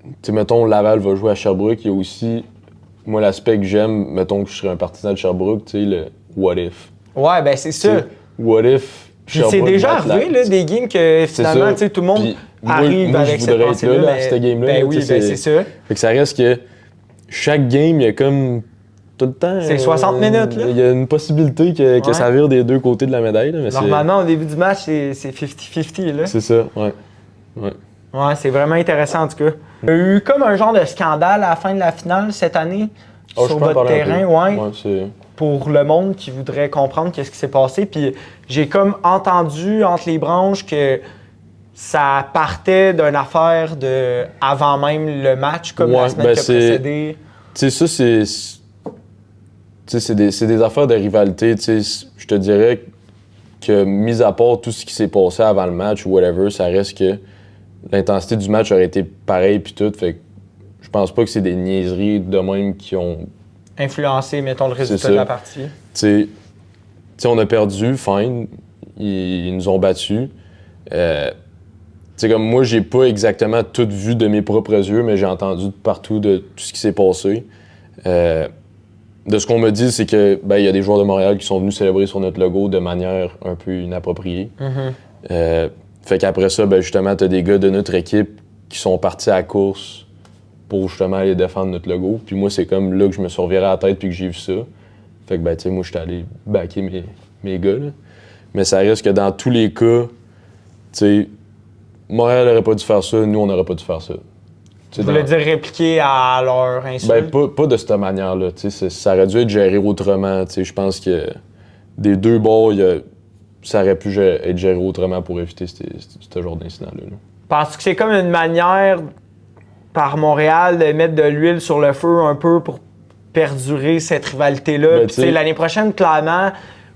tu sais, mettons, Laval va jouer à Sherbrooke, il y a aussi, moi, l'aspect que j'aime, mettons que je serais un partisan de Sherbrooke, tu sais, le what if. Ouais, ben c'est Tu ça. sais, what if Puis c'est Sherbrooke déjà batte arrivé, là, des games que finalement, ça. tu sais, tout le monde Puis moi, arrive moi, avec je cette voudrais être pensée-là. là, à mais- cette game-là, Ben là, oui, tu sais, ben c'est ça. Fait que ça reste que chaque game, il y a comme tout le temps... C'est 60 minutes, là. Il y a une possibilité que Ouais. ça vire des deux côtés de la médaille, là, mais Normalement, au début du match, c'est 50-50. Là. c'est ça, ouais. Ouais. Ouais, c'est vraiment intéressant en tout cas. Il y a eu comme un genre de scandale à la fin de la finale cette année Oh, je sur peux en votre parler un terrain, peu. ouais, Ouais, c'est... pour le monde qui voudrait comprendre qu'est-ce qui s'est passé. Puis j'ai comme entendu entre les branches que ça partait d'une affaire de avant même le match, comme la Ouais, semaine ben qui a c'est- précédé. Tu sais, ça, c'est... Tu sais, c'est des affaires de rivalité, tu sais. Je te dirais que, mis à part tout ce qui s'est passé avant le match ou whatever, ça reste que l'intensité du match aurait été pareille puis tout. Fait que je pense pas que c'est des niaiseries de même qui ont... Influencer, mettons, le résultat ça. de la partie. Tu sais, on a perdu, fine. Ils nous ont battus. Tu sais, comme moi, j'ai pas exactement tout vu de mes propres yeux, mais j'ai entendu de partout de tout ce qui s'est passé. De ce qu'on me dit, c'est que ben, y a des joueurs de Montréal qui sont venus célébrer sur notre logo de manière un peu inappropriée. Fait qu'après ça, ben, justement, t'as des gars de notre équipe qui sont partis à la course pour justement aller défendre notre logo. Puis moi, c'est comme là que je me suis reviré à la tête puis que j'ai vu ça. Fait que, ben, tu sais, moi, j'étais allé backer mes gars, là. Mais ça reste que dans tous les cas, tu sais, Montréal n'aurait pas dû faire ça, nous, on n'aurait pas dû faire ça. Tu voulais dire répliquer à leur insulte? Ben, pas de cette manière-là. Ça aurait dû être géré autrement. Je pense que des deux bords, ça aurait pu être géré autrement pour éviter ce genre d'incident-là. Là. Penses-tu que c'est comme une manière par Montréal de mettre de l'huile sur le feu un peu pour perdurer cette rivalité-là? Ben, Puis l'année prochaine, clairement,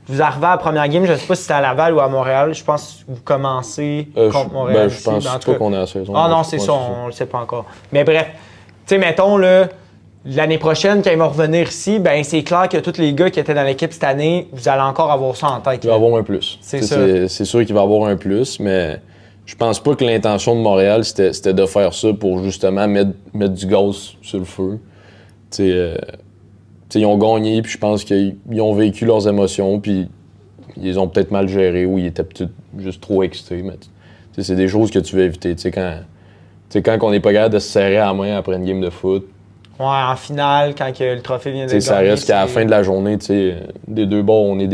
vous arrivez à la première game, je ne sais pas si c'est à Laval ou à Montréal. Je pense que vous commencez contre Montréal. Je pense pas qu'on est à la saison. Ah non, c'est ça, on le sait pas encore. Mais bref, tu sais, mettons, là, l'année prochaine, quand ils vont revenir ici, ben c'est clair que tous les gars qui étaient dans l'équipe cette année, vous allez encore avoir ça en tête. Il va y avoir un plus. C'est ça. C'est sûr qu'il va y avoir un plus, mais je pense pas que l'intention de Montréal, c'était de faire ça pour justement mettre du gaz sur le feu. Ils ont gagné, puis je pense qu'ils ont vécu leurs émotions, puis ils ont peut-être mal géré ou ils étaient peut-être juste trop excités. Mais c'est des choses que tu veux éviter. Quand on n'est pas capable de se serrer à la main après une game de foot. Ouais, en finale, quand le trophée vient de gagner. Ça reste qu'à la fin de la journée, des deux bords, on est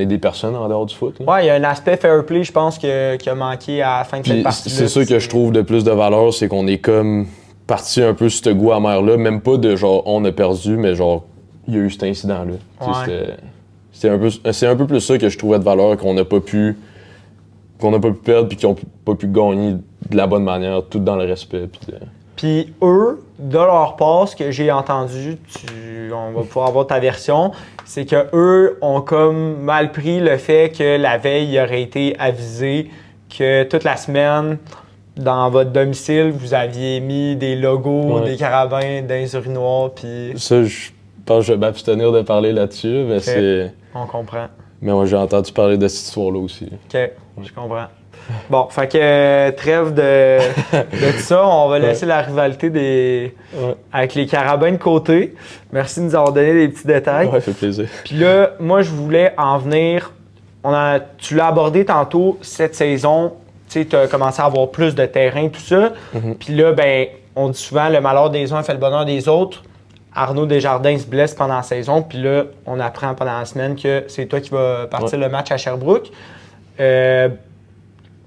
des personnes en dehors du foot. Là. Ouais, il y a un aspect fair play, je pense, qui a manqué à la fin de cette partie-là. C'est ça que je trouve de plus de valeur, c'est qu'on est comme parti un peu sur ce goût amer-là. Même pas de genre on a perdu, mais genre il y a eu cet incident-là. Ouais. C'est un peu plus ça que je trouvais de valeur, qu'on n'a pas pu perdre puis qu'ils n'ont pas pu gagner de la bonne manière, tout dans le respect. Puis eux, de leur part, ce que j'ai entendu, on va pouvoir avoir ta version, c'est que eux ont comme mal pris le fait que la veille, il aurait été avisé que toute la semaine, dans votre domicile, vous aviez mis des logos, des carabins dans les urinoirs, puis... Ça, je pense que je vais m'abstenir de parler là-dessus, mais c'est... On comprend. Mais moi, j'ai entendu parler de cette histoire-là aussi. OK, je comprends. Bon, fait que trêve de tout ça. On va laisser la rivalité avec les carabins de côté. Merci de nous avoir donné des petits détails. Ouais, ça fait plaisir. Puis là, moi, je voulais en venir. Tu l'as abordé tantôt, cette saison. Tu as commencé à avoir plus de terrain, tout ça. Puis là, ben, on dit souvent le malheur des uns fait le bonheur des autres. Arnaud Desjardins se blesse pendant la saison. Puis là, on apprend pendant la semaine que c'est toi qui vas partir le match à Sherbrooke.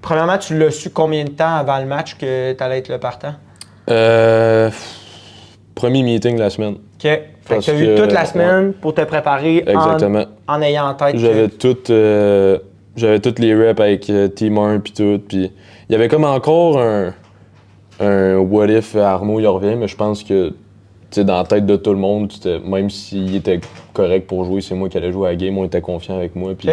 Premièrement, tu l'as su combien de temps avant le match que tu allais être le partant? Premier meeting de la semaine. OK. Fait que tu as eu toute la semaine pour te préparer en ayant en tête. J'avais toutes les reps avec Team 1 puis tout. Puis il y avait comme encore un what if Arnaud il revient, mais je pense que dans la tête de tout le monde, même s'il était correct pour jouer, c'est moi qui allais jouer à la game, on était confiant avec moi. Puis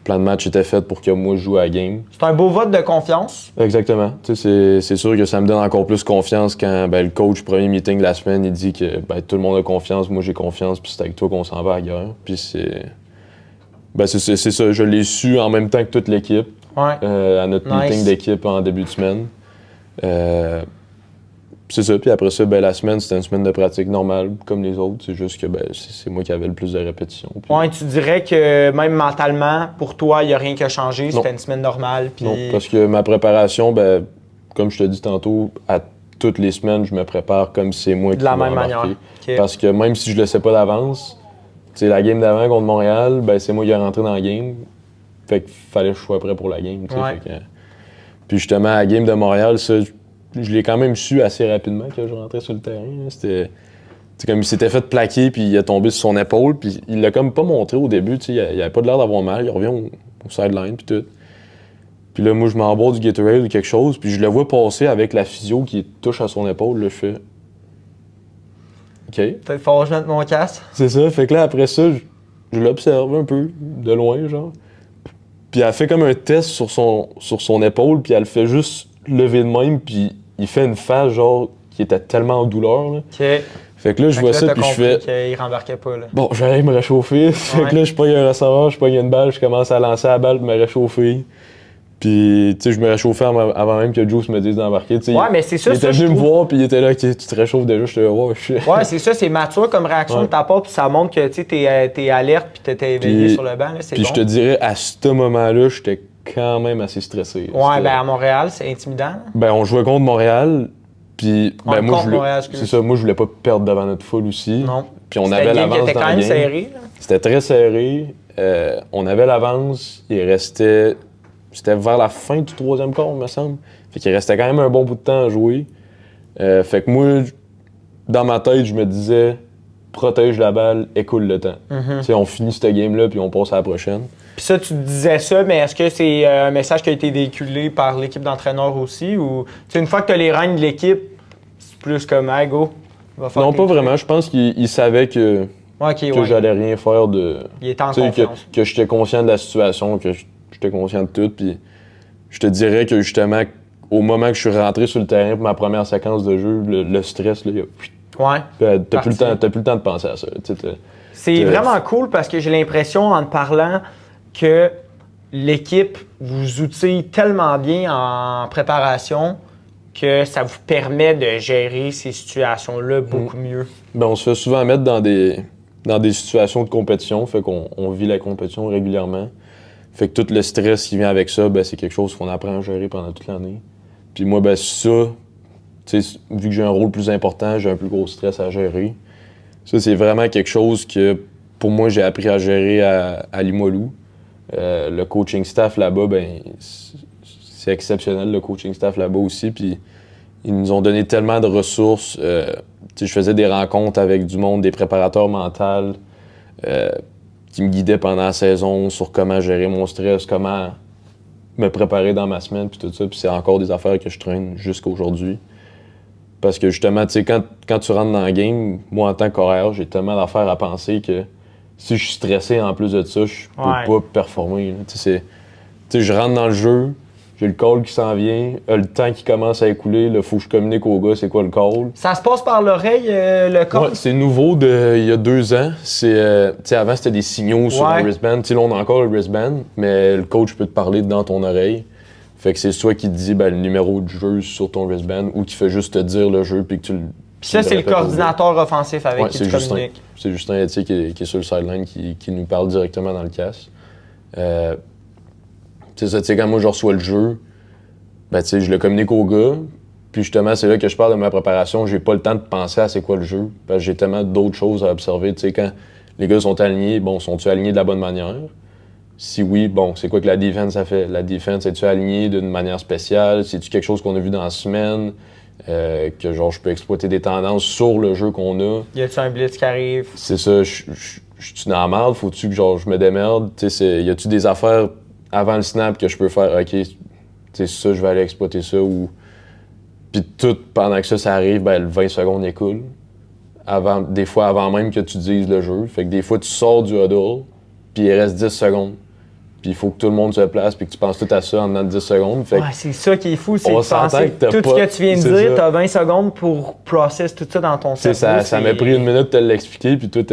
plein de matchs étaient faits pour que moi je joue à la game. C'est un beau vote de confiance. Exactement. C'est sûr que ça me donne encore plus confiance quand le coach, premier meeting de la semaine, il dit que tout le monde a confiance, moi j'ai confiance, puis c'est avec toi qu'on s'en va à la guerre. Puis c'est ça, je l'ai su en même temps que toute l'équipe à notre meeting d'équipe en début de semaine. C'est ça, puis après ça, la semaine, c'était une semaine de pratique normale, comme les autres. C'est juste que c'est moi qui avais le plus de répétitions. Puis... Ouais, tu dirais que même mentalement, pour toi, il n'y a rien qui a changé, c'était une semaine normale. Puis... Non, parce que ma préparation, comme je te dis tantôt, à toutes les semaines, je me prépare comme si c'est moi qui de la même manière. Okay. Parce que même si je le sais pas d'avance, la game d'avant contre Montréal, c'est moi qui ai rentré dans la game. Fait qu'il fallait que je sois prêt pour la game. Puis justement, à la game de Montréal, ça... Je l'ai quand même su assez rapidement que je rentrais sur le terrain. C'était comme il s'était fait plaquer puis il est tombé sur son épaule puis il l'a comme pas montré au début. Il avait pas de l'air d'avoir mal. Il revient au sideline puis tout. Puis là, moi, je m'embourre du Gatorade ou quelque chose puis je le vois passer avec la physio qui touche à son épaule. Là, je fais... OK. Peut-être faut que je mette mon casque. C'est ça. Fait que là, après ça, je l'observe un peu de loin, genre. Puis elle fait comme un test sur son épaule puis elle fait juste lever de même, puis il fait une face, genre, qui était tellement en douleur, là. OK. Fait que là, je vois ça, puis je fais... qu'il rembarquait pas, là. Bon, je vais aller me réchauffer. Fait que là, je pogne un receveur, je pogne une balle, je commence à lancer la balle pour me réchauffer. Puis, tu sais, je me réchauffais avant même que Juice me dise d'embarquer. Mais c'est ça, il était venu me voir, puis il était là, tu te réchauffes déjà. Je te vois, ouais, c'est ça, c'est mature comme réaction de ta part, puis ça montre que tu es alerte, puis tu étais éveillé sur le banc. Puis je te dirais, à ce moment-là, j'étais quand même assez stressé. Ouais, à Montréal, c'est intimidant. On jouait contre Montréal, puis moi, moi, je voulais pas perdre devant notre foule aussi. Non. Puis on avait l'avance dans C'était quand même serré. C'était très serré. On avait l'avance. C'était vers la fin du troisième quart, me semble. Fait qu'il restait quand même un bon bout de temps à jouer. Fait que moi, dans ma tête, je me disais, protège la balle, écoule le temps. On finit cette game-là, puis on passe à la prochaine. Puis ça, tu disais ça, mais est-ce que c'est un message qui a été véhiculé par l'équipe d'entraîneurs aussi? Ou une fois que tu as les rênes de l'équipe, c'est plus comme, hey, go, va faire Non, pas trucs. vraiment. Je pense qu'ils savaient que j'allais rien faire de. Il était en confiance. Que j'étais conscient de la situation, que j'étais conscient de tout. Puis je te dirais que justement, au moment que je suis rentré sur le terrain pour ma première séquence de jeu, le stress, là, t'as plus le temps de penser à ça. C'est vraiment cool parce que j'ai l'impression, en te parlant, que l'équipe vous outille tellement bien en préparation que ça vous permet de gérer ces situations-là beaucoup mieux. Ben, on se fait souvent mettre dans des situations de compétition, fait qu'on vit la compétition régulièrement. Fait que tout le stress qui vient avec ça, ben, c'est quelque chose qu'on apprend à gérer pendant toute l'année. Puis moi, ben ça, vu que j'ai un rôle plus important, j'ai un plus gros stress à gérer. Ça, c'est vraiment quelque chose que, pour moi, j'ai appris à gérer à Limoilou. Le coaching staff là-bas, ben, c'est exceptionnel, le coaching staff là-bas aussi. Puis ils nous ont donné tellement de ressources. Je faisais des rencontres avec du monde, des préparateurs mentaux qui me guidaient pendant la saison sur comment gérer mon stress, comment me préparer dans ma semaine, puis tout ça. Puis c'est encore des affaires que je traîne jusqu'à aujourd'hui. Parce que justement, quand tu rentres dans le game, moi en tant qu'horaire, j'ai tellement d'affaires à penser que si je suis stressé en plus de ça, je peux pas performer. Je rentre dans le jeu, j'ai le call qui s'en vient, le temps qui commence à écouler, il faut que je communique au gars c'est quoi le call. Ça se passe par l'oreille, le call? Ouais, c'est nouveau il y a 2 ans. Avant, c'était des signaux sur le wristband. Là, on a encore le wristband, mais le coach peut te parler dans ton oreille. Fait que c'est soit qui te dit le numéro de jeu sur ton wristband ou qui fait juste te dire le jeu puis que tu le. Puis ça, c'est le coordinateur offensif avec qui tu communiques. C'est Justin Etier qui est sur le sideline qui nous parle directement dans le casque. C'est ça, quand moi je reçois le jeu, je le communique au gars. Puis justement, c'est là que je parle de ma préparation. J'ai pas le temps de penser à c'est quoi le jeu. Parce que j'ai tellement d'autres choses à observer. Quand les gars sont alignés, sont-ils alignés de la bonne manière? Si oui, c'est quoi que la défense a fait? La défense, es-tu aligné d'une manière spéciale? C'est-tu quelque chose qu'on a vu dans la semaine? Que je peux exploiter des tendances sur le jeu qu'on a. Y a-tu un blitz qui arrive? C'est ça, je suis dans la merde, faut-tu que je me démerde? Y a-tu des affaires avant le snap que je peux faire? OK, ça, je vais aller exploiter ça. Puis tout, pendant que ça arrive, le 20 secondes écoule. Des fois, avant même que tu dises le jeu. Fait que des fois, tu sors du huddle, puis il reste 10 secondes. Puis il faut que tout le monde se place puis que tu penses tout à ça en dedans de 10 secondes. Fait c'est ça qui est fou, c'est de penser que tout ce que tu viens de dire, tu as 20 secondes pour processer tout ça dans ton cerveau. Ça m'a pris 1 minute de te l'expliquer, puis tout,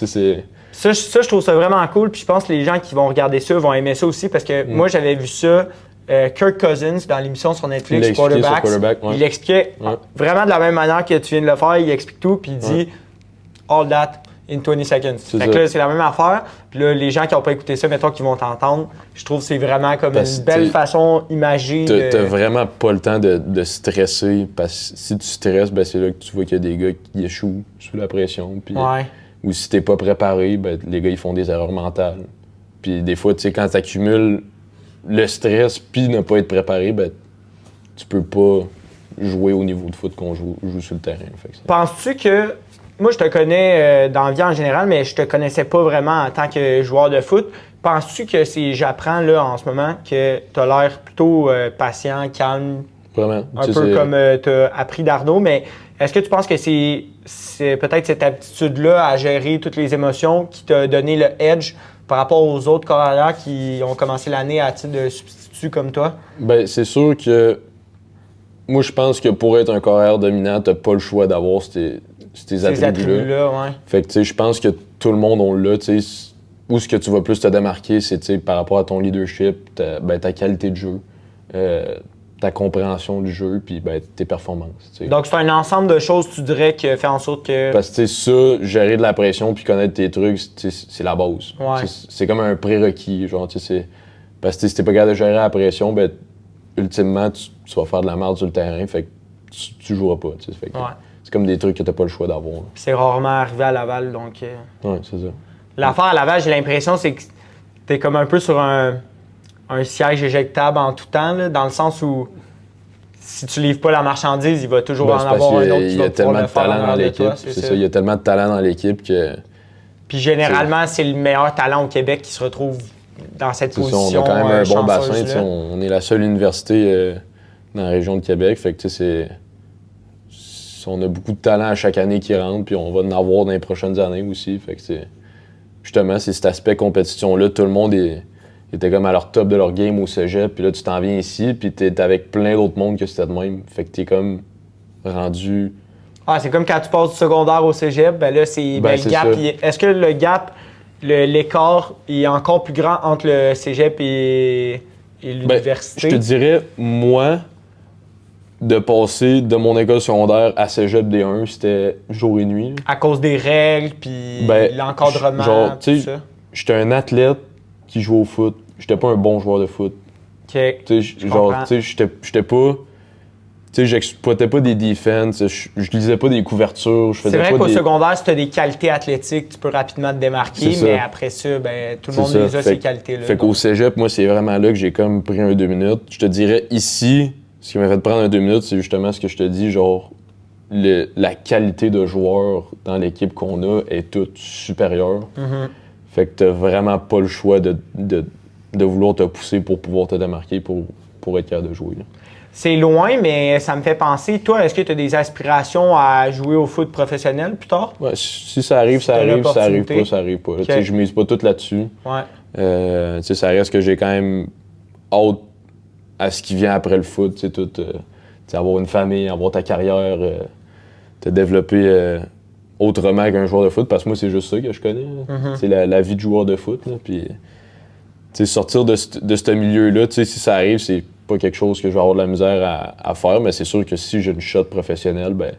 c'est... Ça, je trouve ça vraiment cool, puis je pense que les gens qui vont regarder ça vont aimer ça aussi, parce que moi, j'avais vu ça, Kirk Cousins, dans l'émission sur Netflix, Quarterback, il l'expliquait vraiment de la même manière que tu viens de le faire, il explique tout, puis il dit « All that ». In 20 seconds. Fait que là, c'est la même affaire. Puis là, les gens qui n'ont pas écouté ça, mettons, qui vont t'entendre, je trouve que c'est vraiment comme une belle façon imagée. T'as vraiment pas le temps de stresser. Parce que si tu stresses, c'est là que tu vois qu'il y a des gars qui échouent sous la pression. Puis, ou si t'es pas préparé, les gars, ils font des erreurs mentales. Puis des fois, quand tu accumules le stress puis ne pas être préparé, tu peux pas jouer au niveau de foot qu'on joue sur le terrain. Penses-tu que... Moi, je te connais dans la vie en général, mais je te connaissais pas vraiment en tant que joueur de foot. Penses-tu que j'apprends là en ce moment que tu as l'air plutôt patient, calme, vraiment. Un peu comme tu as appris d'Arnaud, mais est-ce que tu penses que c'est peut-être cette aptitude-là à gérer toutes les émotions qui t'a donné le edge par rapport aux autres carrières qui ont commencé l'année à titre de substitut comme toi? C'est sûr que moi, je pense que pour être un carrière dominant, tu n'as pas le choix d'avoir ces attributs-là. Fait que je pense que tout le monde l'a. Où ce que tu vas plus te démarquer, c'est par rapport à ton leadership, ta qualité de jeu, ta compréhension du jeu, puis tes performances. T'sais. Donc c'est un ensemble de choses, tu dirais, qui fait en sorte que... Parce que ça, gérer de la pression puis connaître tes trucs, c'est la base. C'est comme un prérequis. Parce que si t'es pas capable de gérer la pression, ultimement, tu vas faire de la merde sur le terrain, fait que tu joueras pas. C'est comme des trucs que t'as pas le choix d'avoir. C'est rarement arrivé à Laval, donc... Ouais, c'est ça. L'affaire à Laval, j'ai l'impression, c'est que t'es comme un peu sur un siège éjectable en tout temps, là, dans le sens où si tu livres pas la marchandise, il va toujours en c'est avoir parce un autre qu'il qui y a va pouvoir tellement le de faire talent en dans de l'équipe. toi, C'est ça, il y a tellement de talent dans l'équipe que. Puis généralement, c'est le meilleur talent au Québec qui se retrouve dans cette C'est ça, position. on a quand même un bon bassin. chanceuse-là. On est la seule université dans la région de Québec. Fait que on a beaucoup de talent à chaque année qui rentre, puis on va en avoir dans les prochaines années aussi. Fait que justement, c'est cet aspect compétition-là. Tout le monde était comme à leur top de leur game au cégep, puis là, tu t'en viens ici, puis t'es avec plein d'autres mondes que c'était de même. Fait que t'es comme rendu. Ah, c'est comme quand tu passes du secondaire au cégep, ben là, c'est Ben, le c'est gap. ça. Est-ce que le gap, l'écart est encore plus grand entre le cégep et Ben, l'université? je te dirais, moi, de passer de mon école secondaire à cégep D1, c'était jour et nuit. À cause des règles, puis Ben, l'encadrement, genre, tout tu sais, ça. j'étais un athlète qui jouait au foot. J'étais pas un bon joueur de foot. OK. Tu sais, genre, comprends. tu sais, j'étais pas. Tu sais, j'exploitais pas des defenses, je lisais pas des couvertures, je C'est faisais vrai pas qu'au des. secondaire, si tu as des qualités athlétiques, tu peux rapidement te démarquer, C'est ça. mais après ça, ben, tout le C'est monde ça. les a, Fait ces que- qualités-là. Fait qu'au cégep, moi, c'est vraiment là que j'ai comme pris un 2 minutes. Je te dirais, ici, ce qui m'a fait prendre un 2 minutes, c'est justement ce que je te dis, genre, la qualité de joueurs dans l'équipe qu'on a est toute supérieure. Mhm. Fait que t'as vraiment pas le choix de vouloir te pousser pour pouvoir te démarquer pour être capable de jouer. Là. C'est loin, mais ça me fait penser. Toi, est-ce que tu as des aspirations à jouer au foot professionnel plus tard? Ouais, si ça arrive, ça t'as arrive. Si ça arrive l'opportunité. pas, ça arrive pas. Tu sais, je mise pas tout là-dessus. Ouais. Tu sais, ça reste que j'ai quand même hâte à ce qui vient après le foot. Tu sais, tu sais, avoir une famille, avoir ta carrière, te développer autrement qu'un joueur de foot. Parce que moi, c'est juste ça que je connais. C'est la vie de joueur de foot. Là, puis, tu sais, sortir de ce milieu-là, tu sais, si ça arrive, c'est pas quelque chose que je vais avoir de la misère à faire. Mais c'est sûr que si j'ai une shot professionnelle, ben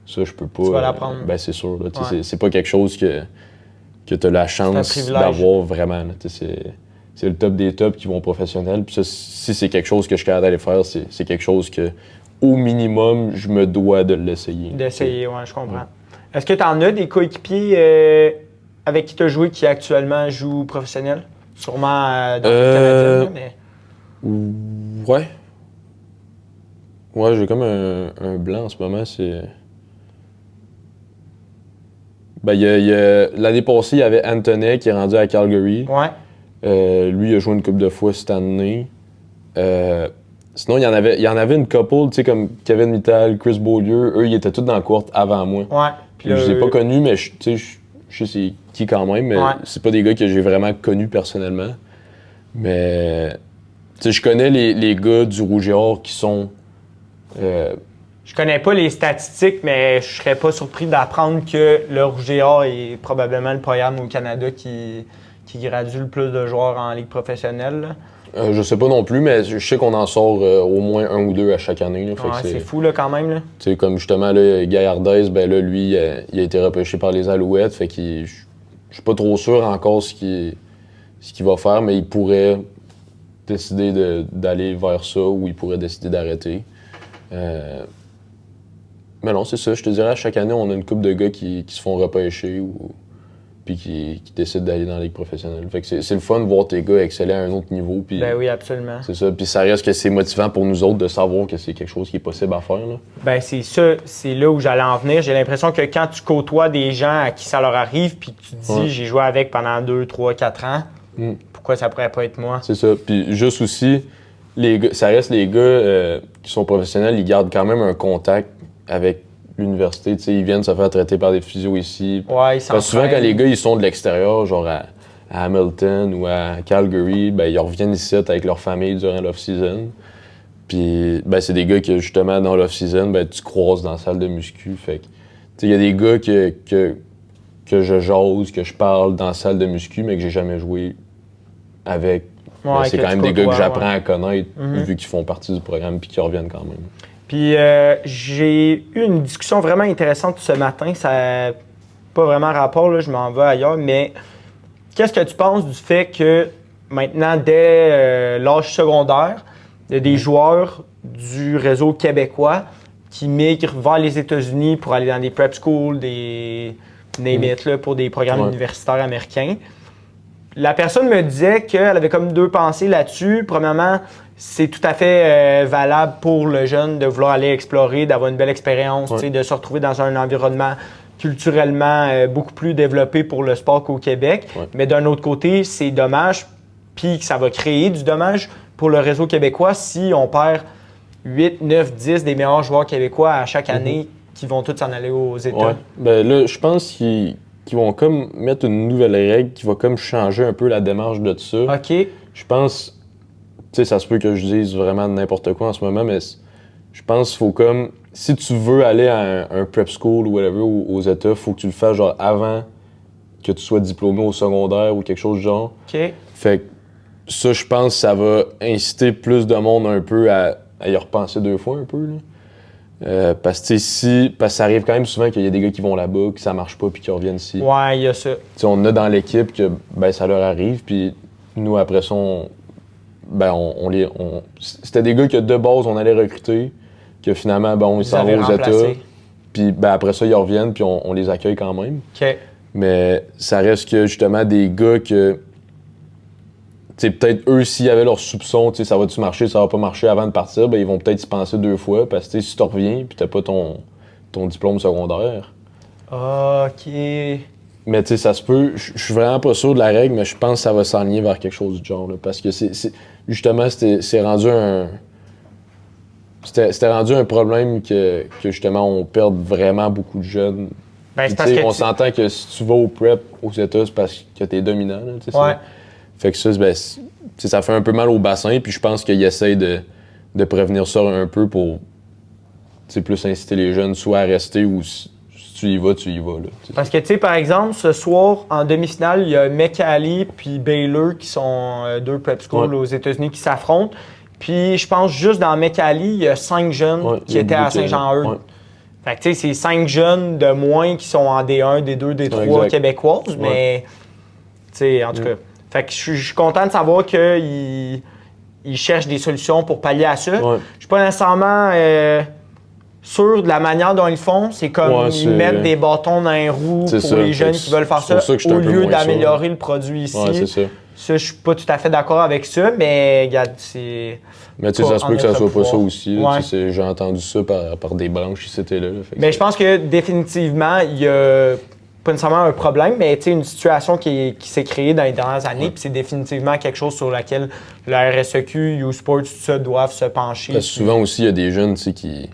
ça, je peux pas. Tu vas l'apprendre. Ben, c'est sûr. Là, tu sais, Ouais. c'est pas quelque chose que tu as la chance privilège. d'avoir vraiment. Là, tu sais, c'est le top des tops qui vont professionnels. Puis ça, si c'est quelque chose que je suis capable d'aller faire, c'est quelque chose que, au minimum, je me dois de l'essayer. D'essayer, ouais, je comprends. Est-ce que tu en as des coéquipiers avec qui tu as joué qui actuellement jouent professionnel? Sûrement dans le Canadien, là, mais. Ouais. Ouais, j'ai comme un blanc en ce moment. C'est. Ben, l'année passée, il y avait Anthony qui est rendu à Calgary. Ouais. Lui, il a joué une couple de fois cette année. Sinon, il y en avait une couple, tu sais, comme Kevin Mittal, Chris Beaulieu. Eux, ils étaient tous dans la courte avant moi. Ouais. Puis Je là, les ai pas connus, mais je sais c'est qui quand même. Mais Ouais. c'est pas des gars que j'ai vraiment connus personnellement. Mais tu sais, je connais les gars du Rouge et Or qui sont. Je connais pas les statistiques, mais je serais pas surpris d'apprendre que le Rouge et Or est probablement le programme au Canada qui gradue le plus de joueurs en ligue professionnelle. Là. Je sais pas non plus, mais je sais qu'on en sort au moins un ou deux à chaque année. Là. Fait que Ouais, c'est fou là, quand même. Là. Tu sais, comme justement, là, Gaillardès, ben là, lui, il a été repêché par les Alouettes. Fait qu'il. Je suis pas trop sûr encore ce qu'il va faire, mais il pourrait décider d'aller vers ça ou il pourrait décider d'arrêter. Mais non, c'est ça. Je te dirais, à chaque année, on a une couple de gars qui se font repêcher puis qui décident d'aller dans la ligue professionnelle. Fait que c'est le fun de voir tes gars exceller à un autre niveau. Puis Ben oui, absolument. c'est ça. Puis ça reste que c'est motivant pour nous autres de savoir que c'est quelque chose qui est possible à faire. Là. Ben c'est ça, c'est là où j'allais en venir. J'ai l'impression que quand tu côtoies des gens à qui ça leur arrive, puis que tu te dis, Ouais. j'ai joué avec pendant 2, 3, 4 ans, pourquoi ça pourrait pas être moi? C'est ça. Puis juste aussi, les gars, ça reste les gars qui sont professionnels, ils gardent quand même un contact avec l'université. Tu sais, ils viennent se faire traiter par des physios ici. Ouais, ils Parce que souvent, s'entraînent. quand les gars ils sont de l'extérieur, genre à Hamilton ou à Calgary, ben, ils reviennent ici avec leur famille durant l'off-season. Puis ben, c'est des gars que justement, dans l'off-season, ben, tu croises dans la salle de muscu. Fait que, tu sais, il y a des gars que je jase, que je parle dans la salle de muscu, mais que j'ai jamais joué avec. Ouais, Ben, c'est que quand tu même des gars que côtoies, j'apprends ouais. à connaître, vu qu'ils font partie du programme puis qu'ils reviennent quand même. Puis j'ai eu une discussion vraiment intéressante ce matin. Ça n'a pas vraiment rapport, là, je m'en vais ailleurs, mais qu'est-ce que tu penses du fait que maintenant, dès l'âge secondaire, il y a des joueurs du réseau québécois qui migrent vers les États-Unis pour aller dans des prep schools, des name it, là, pour des programmes Ouais. universitaires américains. La personne me disait qu'elle avait comme deux pensées là-dessus. Premièrement, c'est tout à fait valable pour le jeune de vouloir aller explorer, d'avoir une belle expérience, de se retrouver dans un environnement culturellement beaucoup plus développé pour le sport qu'au Québec. Ouais. Mais d'un autre côté, c'est dommage, puis que ça va créer du dommage pour le réseau québécois si on perd 8, 9, 10 des meilleurs joueurs québécois à chaque année qui vont tous s'en aller aux États. Ouais. Ben là, je pense qu'ils vont comme mettre une nouvelle règle qui va comme changer un peu la démarche de tout ça. OK. Je pense, tu sais, ça se peut que je dise vraiment n'importe quoi en ce moment, mais je pense qu'il faut comme, si tu veux aller à un prep school ou whatever aux États, il faut que tu le fasses genre avant que tu sois diplômé au secondaire ou quelque chose du genre. OK. Fait que ça, je pense que ça va inciter plus de monde un peu à y repenser 2 fois un peu, là. Parce que ça arrive quand même souvent qu'il y a des gars qui vont là-bas, que ça marche pas, puis qui reviennent ici. Ouais, il y a ça. T'sais, on a dans l'équipe que ben, ça leur arrive, puis nous, après ça, c'était des gars que de base, on allait recruter, que finalement, ils s'en vont aux États. Puis après ça, ils reviennent, puis on les accueille quand même. OK. Mais ça reste que justement des gars que. Peut-être eux, s'ils avaient leurs soupçons, ça va-tu marcher, ça va pas marcher avant de partir, ils vont peut-être y penser 2 fois, parce que si tu reviens puis t'as pas ton diplôme secondaire. OK. Mais ça se peut, je suis vraiment pas sûr de la règle, mais je pense que ça va s'enligner vers quelque chose du genre, là, parce que justement, c'était rendu un problème que justement, on perd vraiment beaucoup de jeunes. Ben, c'est on s'entend que si tu vas au prep aux États, c'est parce que t'es dominant. Là, ouais. Fait que ça fait un peu mal au bassin, puis je pense qu'ils essayent de prévenir ça un peu pour plus inciter les jeunes soit à rester ou si tu y vas, là. Parce que, par exemple, ce soir, en demi-finale, il y a McAlee puis Baylor qui sont 2 prep schools aux États-Unis qui s'affrontent. Puis je pense juste dans McAlee, il y a 5 jeunes qui étaient à Saint-Jean-Eudes. Ouais. Fait que, c'est 5 jeunes de moins qui sont en D1, D2, D3 québécoises, mais, en tout cas. Fait que je suis content de savoir qu'ils cherchent des solutions pour pallier à ça. Ouais. Je suis pas nécessairement sûr de la manière dont ils font. C'est comme ils mettent des bâtons dans les roues pour les jeunes qui veulent faire ça au lieu d'améliorer le produit ici. Ouais, c'est ça. Ça, je suis pas tout à fait d'accord avec ça, mais regarde, c'est. Mais ça se peut que ça soit pas ça aussi. Ouais. J'ai entendu ça par des branches qui étaient là. Mais je pense que définitivement, il y a pas nécessairement un problème, mais une situation qui s'est créée dans les dernières années, puis c'est définitivement quelque chose sur laquelle la RSEQ, U-Sports, tout ça, doivent se pencher. Parce que souvent aussi, il y a des jeunes qui.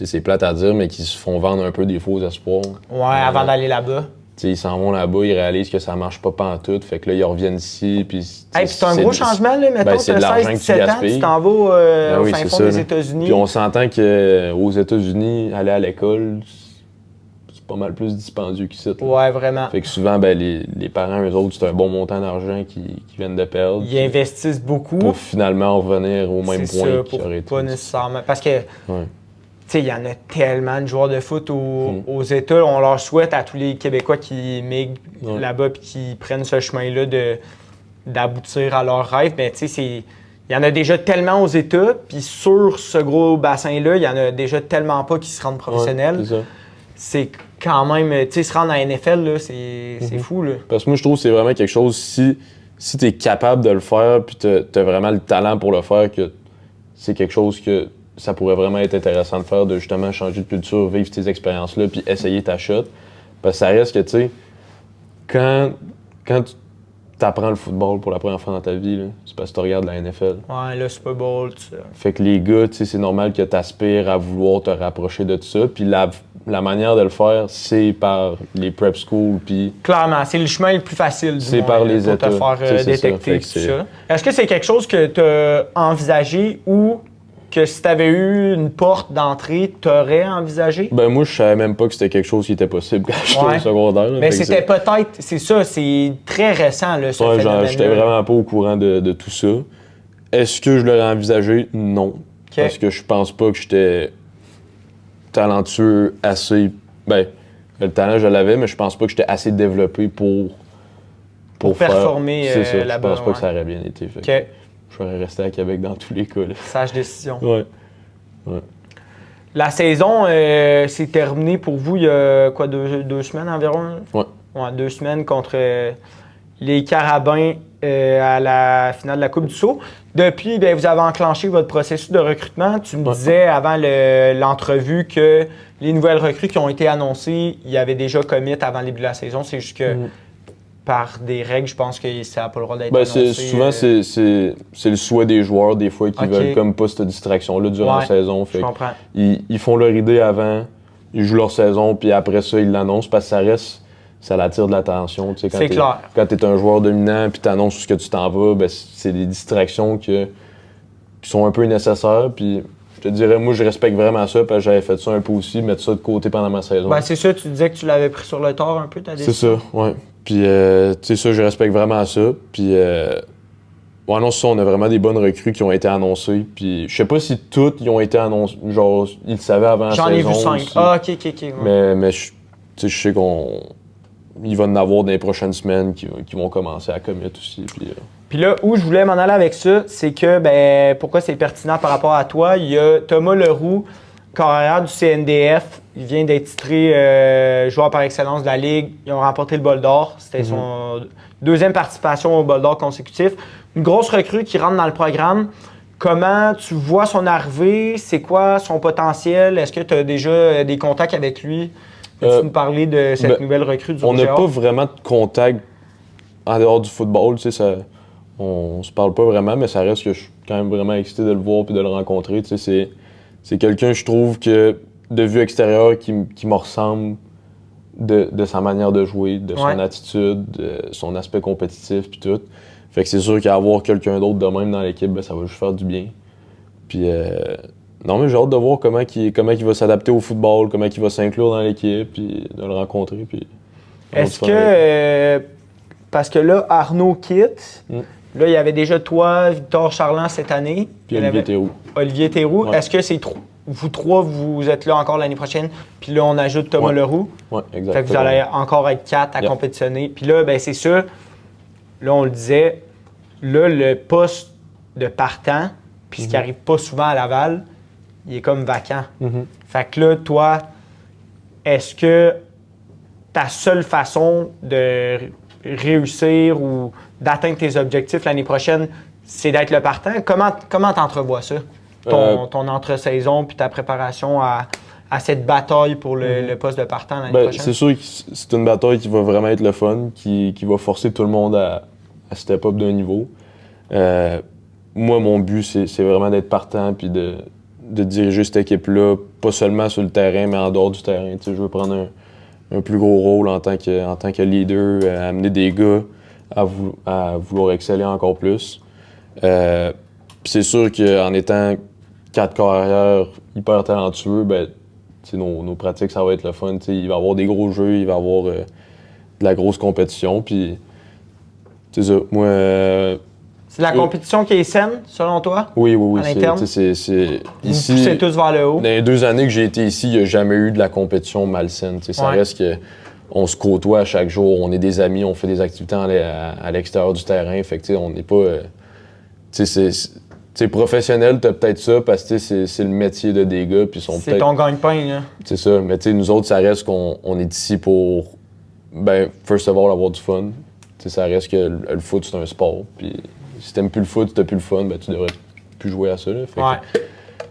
C'est plate à dire, mais qui se font vendre un peu des faux espoirs. Ouais, avant d'aller là-bas. Ils s'en vont là-bas, ils réalisent que ça marche pas pantoute, fait que là, ils reviennent ici, puis... c'est un gros changement, là, mettons, c'est de l'argent que tu gaspilles. Tu t'en vas au fin fond des États-Unis. Puis on s'entend qu'aux États-Unis, aller à l'école, c'est pas mal plus dispendieux qu'ici. Ouais, vraiment. Fait que souvent, les parents, eux autres, c'est un bon montant d'argent qu'ils viennent de perdre. Ils investissent beaucoup. Pour finalement revenir au même point qu'ils auraient été. Pas nécessairement. Parce que... Il y en a tellement de joueurs de foot aux États. On leur souhaite à tous les Québécois qui migrent là-bas et qui prennent ce chemin-là d'aboutir à leurs rêves. Mais il y en a déjà tellement aux États. Puis sur ce gros bassin-là, il y en a déjà tellement pas qui se rendent professionnels. C'est quand même... se rendre à la NFL, là, c'est fou. Là. Parce que moi, je trouve que c'est vraiment quelque chose... Si tu es capable de le faire puis tu as vraiment le talent pour le faire, que c'est quelque chose que... ça pourrait vraiment être intéressant de faire, de justement changer de culture, vivre ces expériences-là, puis essayer ta shot. Parce que ça reste que, tu sais, quand tu apprends le football pour la première fois dans ta vie, là, c'est parce que tu regardes la NFL. Ouais, le Super Bowl, tout ça. Fait que les gars, tu sais, c'est normal que tu aspires à vouloir te rapprocher de tout ça. Puis la manière de le faire, c'est par les prep schools, puis... Clairement, c'est le chemin le plus facile, du c'est par les États. Pour te faire détecter tout ça. Est-ce que c'est quelque chose que tu as envisagé ou... que si tu avais eu une porte d'entrée, tu aurais envisagé? Ben moi, je savais même pas que c'était quelque chose qui était possible quand j'étais au secondaire. Là, mais c'était peut-être, c'est ça, c'est très récent, là, ce phénomène-là. J'étais vraiment pas au courant de tout ça. Est-ce que je l'aurais envisagé? Non. Parce que je pense pas que j'étais talentueux assez... Ben, le talent, je l'avais, mais je pense pas que j'étais assez développé pour performer là-bas. Je pense pas que ça aurait bien été fait. Je serais resté à Québec dans tous les cas. Là. Sage décision. Ouais. La saison s'est terminée pour vous il y a quoi, deux semaines environ? Ouais. 2 semaines contre les Carabins à la finale de la Coupe du Sceau. Depuis, bien, vous avez enclenché votre processus de recrutement. Tu me disais avant l'entrevue que les nouvelles recrues qui ont été annoncées, il y avait déjà commit avant le début de la saison. C'est juste que par des règles, je pense que ça n'a pas le droit d'être annoncé. Souvent, c'est le souhait des joueurs, des fois, qui veulent comme pas cette distraction-là durant la saison. Fait je comprends. Ils font leur idée avant, ils jouent leur saison, puis après ça, ils l'annoncent parce que ça attire de l'attention. Tu sais, c'est clair. Quand tu es un joueur dominant puis tu annonces où ce que tu t'en vas, ben, c'est des distractions qui sont un peu nécessaires. Puis je te dirais, moi, je respecte vraiment ça parce que j'avais fait ça un peu aussi, mettre ça de côté pendant ma saison. Ben, c'est ça, tu disais que tu l'avais pris sur le tard un peu, ta décision. C'est ça, ouais. Puis, tu sais, ça, je respecte vraiment ça. Puis, ouais, non, ça, on a vraiment des bonnes recrues qui ont été annoncées. Puis, je sais pas si toutes ils ont été annoncées. Genre, ils le savaient avant la saison. J'en ai vu 5. Aussi. Ah, ok. Ouais. Mais je sais qu'il va en avoir dans les prochaines semaines qui vont commencer à commit aussi. Puis là, où je voulais m'en aller avec ça, c'est que, ben, pourquoi c'est pertinent par rapport à toi, il y a Thomas Leroux, carrière du CNDF. Il vient d'être titré joueur par excellence de la Ligue. Ils ont remporté le Bol d'Or. C'était son deuxième participation au Bol d'Or consécutif. Une grosse recrue qui rentre dans le programme. Comment tu vois son arrivée? C'est quoi son potentiel? Est-ce que tu as déjà des contacts avec lui? Peux-tu nous parler de cette nouvelle recrue du On n'a pas vraiment de contact en dehors du football. Tu sais, on se parle pas vraiment, mais ça reste que je suis quand même vraiment excité de le voir et de le rencontrer. Tu sais, c'est quelqu'un, je trouve, que de vue extérieure qui me ressemble de sa manière de jouer, de son attitude, de son aspect compétitif puis tout. Fait que c'est sûr qu'avoir quelqu'un d'autre de même dans l'équipe, ben, ça va juste faire du bien. Puis non, mais j'ai hâte de voir comment il va s'adapter au football, comment il va s'inclure dans l'équipe, puis de le rencontrer. Puis est-ce que, parce que là, Arnaud quitte, là, il y avait déjà toi, Victor Charland cette année. Puis Olivier Théroux. Ouais. Est-ce que c'est vous trois, vous êtes là encore l'année prochaine, puis là, on ajoute Thomas Leroux? Oui, exactement. Fait que vous allez encore être 4 à compétitionner. Puis là, ben c'est ça. Là, on le disait, là, le poste de partant, puis ce qui n'arrive pas souvent à Laval, il est comme vacant. Fait que là, toi, est-ce que ta seule façon de réussir ou d'atteindre tes objectifs l'année prochaine, c'est d'être le partant? Comment t'entrevois ça? Ton entre-saison puis ta préparation à cette bataille pour le poste de partant l'année prochaine? C'est sûr que c'est une bataille qui va vraiment être le fun, qui va forcer tout le monde à step up d'un niveau. Moi, mon but, c'est vraiment d'être partant puis de diriger cette équipe-là, pas seulement sur le terrain, mais en dehors du terrain. Tu sais, je veux prendre un plus gros rôle en tant que leader, amener des gars à vouloir exceller encore plus. Puis c'est sûr qu'en étant 4 carrières hyper talentueux, ben, nos pratiques, ça va être le fun. Tu sais, il va y avoir des gros jeux, il va y avoir de la grosse compétition. Puis c'est ça. Moi, c'est la compétition qui est saine, selon toi? Oui. À l'interne? Ici, vous poussez tous vers le haut? Dans les 2 années que j'ai été ici, il n'y a jamais eu de la compétition malsaine. Ça reste qu'on se côtoie à chaque jour, on est des amis, on fait des activités à l'extérieur du terrain. Fait que on n'est pas. Professionnel, t'as peut-être ça parce que c'est le métier de des gars. C'est ton gagne-pain, là. C'est ça. Mais nous autres, ça reste qu'on est ici pour, first of all, avoir du fun. Ça reste que le foot, c'est un sport. Puis si t'aimes plus le foot, t'as plus le fun, tu devrais plus jouer à ça. Là.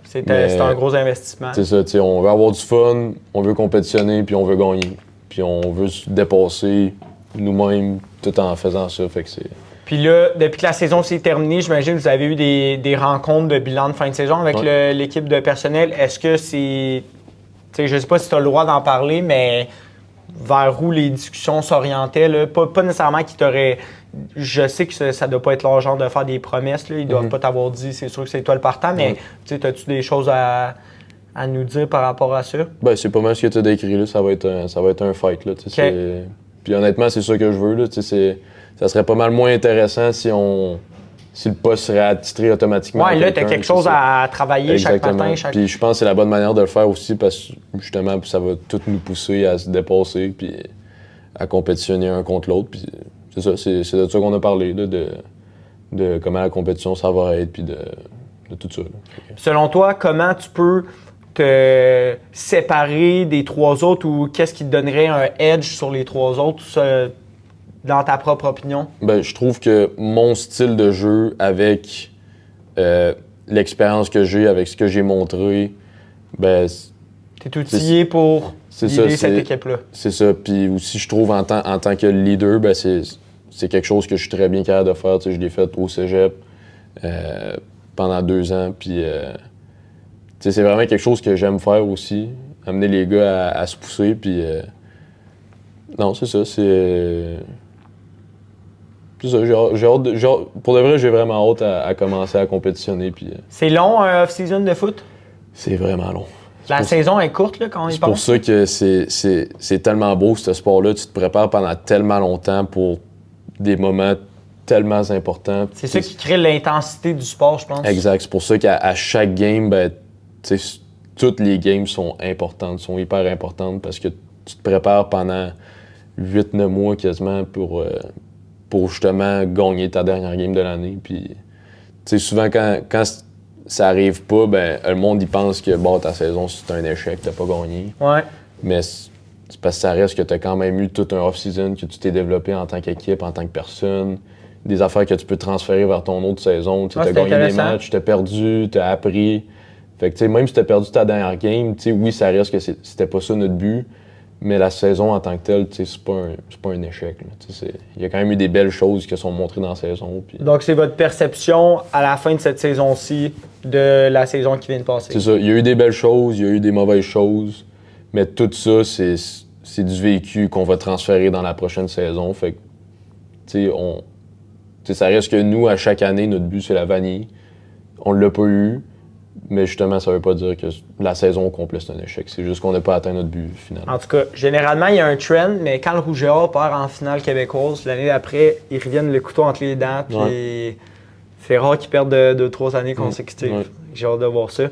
C'est un gros investissement. C'est ça. On veut avoir du fun, on veut compétitionner, puis on veut gagner. Puis on veut se dépasser nous-mêmes tout en faisant ça. Fait que c'est... Puis là, depuis que la saison s'est terminée, j'imagine que vous avez eu des rencontres de bilan de fin de saison avec l'équipe de personnel. Est-ce que c'est... Je ne sais pas si tu as le droit d'en parler, mais vers où les discussions s'orientaient, là? Pas nécessairement qu'ils t'auraient... Je sais que ça ne doit pas être leur genre de faire des promesses. Là. Ils ne doivent pas t'avoir dit, c'est sûr que c'est toi le partant, mais as-tu des choses à nous dire par rapport à ça? C'est pas mal ce que tu as décrit. Là. Ça va être un fight. Là, Puis honnêtement, c'est ça que je veux. Là, ça serait pas mal moins intéressant si le poste serait attitré automatiquement. Oui, là, tu as quelque chose à travailler chaque matin. Puis je pense que c'est la bonne manière de le faire aussi parce que justement, ça va tout nous pousser à se dépasser puis à compétitionner un contre l'autre. Puis c'est ça, c'est de ça qu'on a parlé, là, de comment la compétition ça va être puis de tout ça. Là. Selon toi, comment tu peux te séparer des 3 autres ou qu'est-ce qui te donnerait un edge sur les 3 autres? dans ta propre opinion? Ben, je trouve que mon style de jeu, avec l'expérience que j'ai, avec ce que j'ai montré, ben, T'es outillé pour guider cette équipe-là. C'est ça. Puis aussi, je trouve, en tant que leader, ben, c'est quelque chose que je suis très bien capable de faire. Tu sais, je l'ai fait au cégep pendant 2 ans. Puis, tu sais, c'est vraiment quelque chose que j'aime faire aussi. Amener les gars à se pousser. Puis, non, c'est ça. C'est ça. Pour de vrai, j'ai vraiment hâte à commencer à compétitionner. Puis, c'est long, un off-season de foot? C'est vraiment long. La saison est courte, là, quand on y pense. C'est pour ça que c'est tellement beau, ce sport-là. Tu te prépares pendant tellement longtemps pour des moments tellement importants. C'est ça qui crée l'intensité du sport, je pense. Exact. C'est pour ça qu'à chaque game, ben, toutes les games sont importantes, sont hyper importantes parce que tu te prépares pendant 8-9 mois quasiment pour justement gagner ta dernière game de l'année. Puis, souvent, quand ça arrive pas, ben le monde y pense que bon, ta saison c'est un échec, t'as pas gagné. Ouais. Mais c'est parce que ça reste que t'as quand même eu tout un off-season, que tu t'es développé en tant qu'équipe, en tant que personne, des affaires que tu peux transférer vers ton autre saison. Tu as gagné des matchs, t'as perdu, t'as appris. Fait que même si t'as perdu ta dernière game, oui, ça reste que c'était pas ça notre but. Mais la saison en tant que telle, c'est pas un échec. Il y a quand même eu des belles choses qui sont montrées dans la saison. Puis... Donc, c'est votre perception à la fin de cette saison-ci de la saison qui vient de passer? C'est ça. Il y a eu des belles choses, il y a eu des mauvaises choses. Mais tout ça, c'est du vécu qu'on va transférer dans la prochaine saison. Fait que, ça reste que nous, à chaque année, notre but, c'est la vanille. On l'a pas eu. Mais justement, ça veut pas dire que la saison au complet, c'est un échec. C'est juste qu'on n'a pas atteint notre but final. En tout cas, généralement, il y a un trend, mais quand le Rouge et Or part en finale québécoise, l'année d'après, ils reviennent le couteau entre les dents. Puis c'est rare qu'ils perdent 2-3 années consécutives. Ouais. J'ai hâte de voir ça.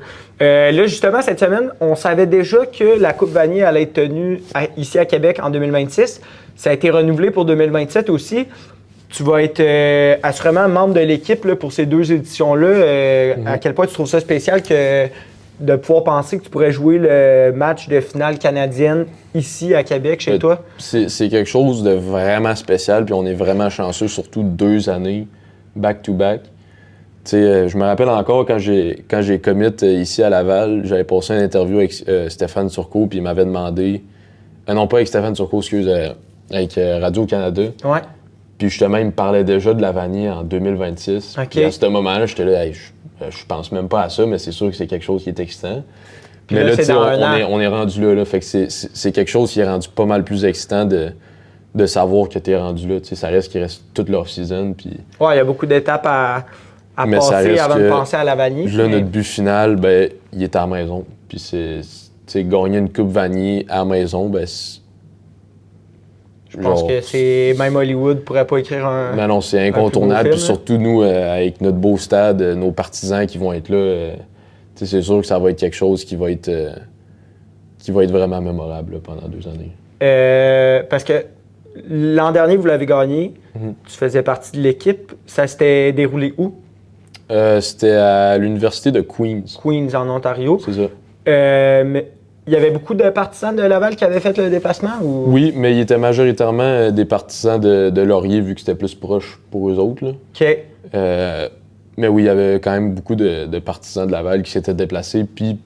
Là, justement, cette semaine, on savait déjà que la Coupe Vanier allait être tenue ici à Québec en 2026. Ça a été renouvelé pour 2027 aussi. Tu vas être assurément membre de l'équipe là, pour ces 2 éditions-là. À quel point tu trouves ça spécial de pouvoir penser que tu pourrais jouer le match de finale canadienne ici à Québec, chez toi? C'est quelque chose de vraiment spécial, puis on est vraiment chanceux, surtout 2 années back-to-back. Je me rappelle encore quand j'ai commit ici à Laval, j'avais passé une interview avec Stéphane Turcot, puis il m'avait demandé... non, pas avec Stéphane Turcot, excuse, avec Radio-Canada. Ouais. Puis justement, il me parlait déjà de la vanille en 2026. Okay. Puis à ce moment-là, j'étais là, hey, je pense même pas à ça, mais c'est sûr que c'est quelque chose qui est excitant. Puis mais là, on est rendu là, fait que c'est quelque chose qui est rendu pas mal plus excitant de savoir que tu es rendu là. Ça reste qu'il reste toute l'off-season. Puis... Ouais, il y a beaucoup d'étapes à passer avant de penser à la vanille. Là, notre but final, ben, il est à la maison. Puis c'est gagner une coupe vanille à la maison, ben, je pense que c'est même Hollywood pourrait pas écrire un. Ben non, c'est incontournable. Puis surtout nous, avec notre beau stade, nos partisans qui vont être là, c'est sûr que ça va être quelque chose qui va être vraiment mémorable là, pendant 2 années. Parce que l'an dernier, vous l'avez gagné. Tu faisais partie de l'équipe. Ça s'était déroulé où? C'était à l'université de Queens. Queens, en Ontario. C'est ça. Mais il y avait beaucoup de partisans de Laval qui avaient fait le déplacement? Ou... Oui, mais ils étaient majoritairement des partisans de Laurier, vu que c'était plus proche pour eux autres. Là. OK. Mais oui, il y avait quand même beaucoup de partisans de Laval qui s'étaient déplacés. Puis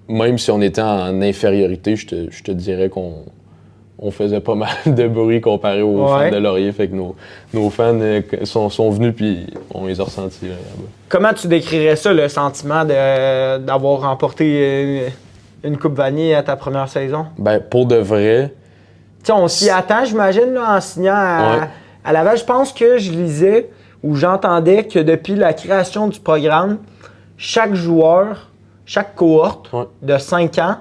même si on était en infériorité, je te dirais qu'on faisait pas mal de bruit comparé aux fans de Laurier. Fait que nos fans sont venus puis on les a ressentis là-bas. Comment tu décrirais ça, le sentiment d'avoir remporté une Coupe Vanier à ta première saison? Ben, pour de vrai... Tu sais, on s'y attend, j'imagine, là, en signant à Laval. Je pense que je lisais ou j'entendais que depuis la création du programme, chaque joueur, chaque cohorte de 5 ans,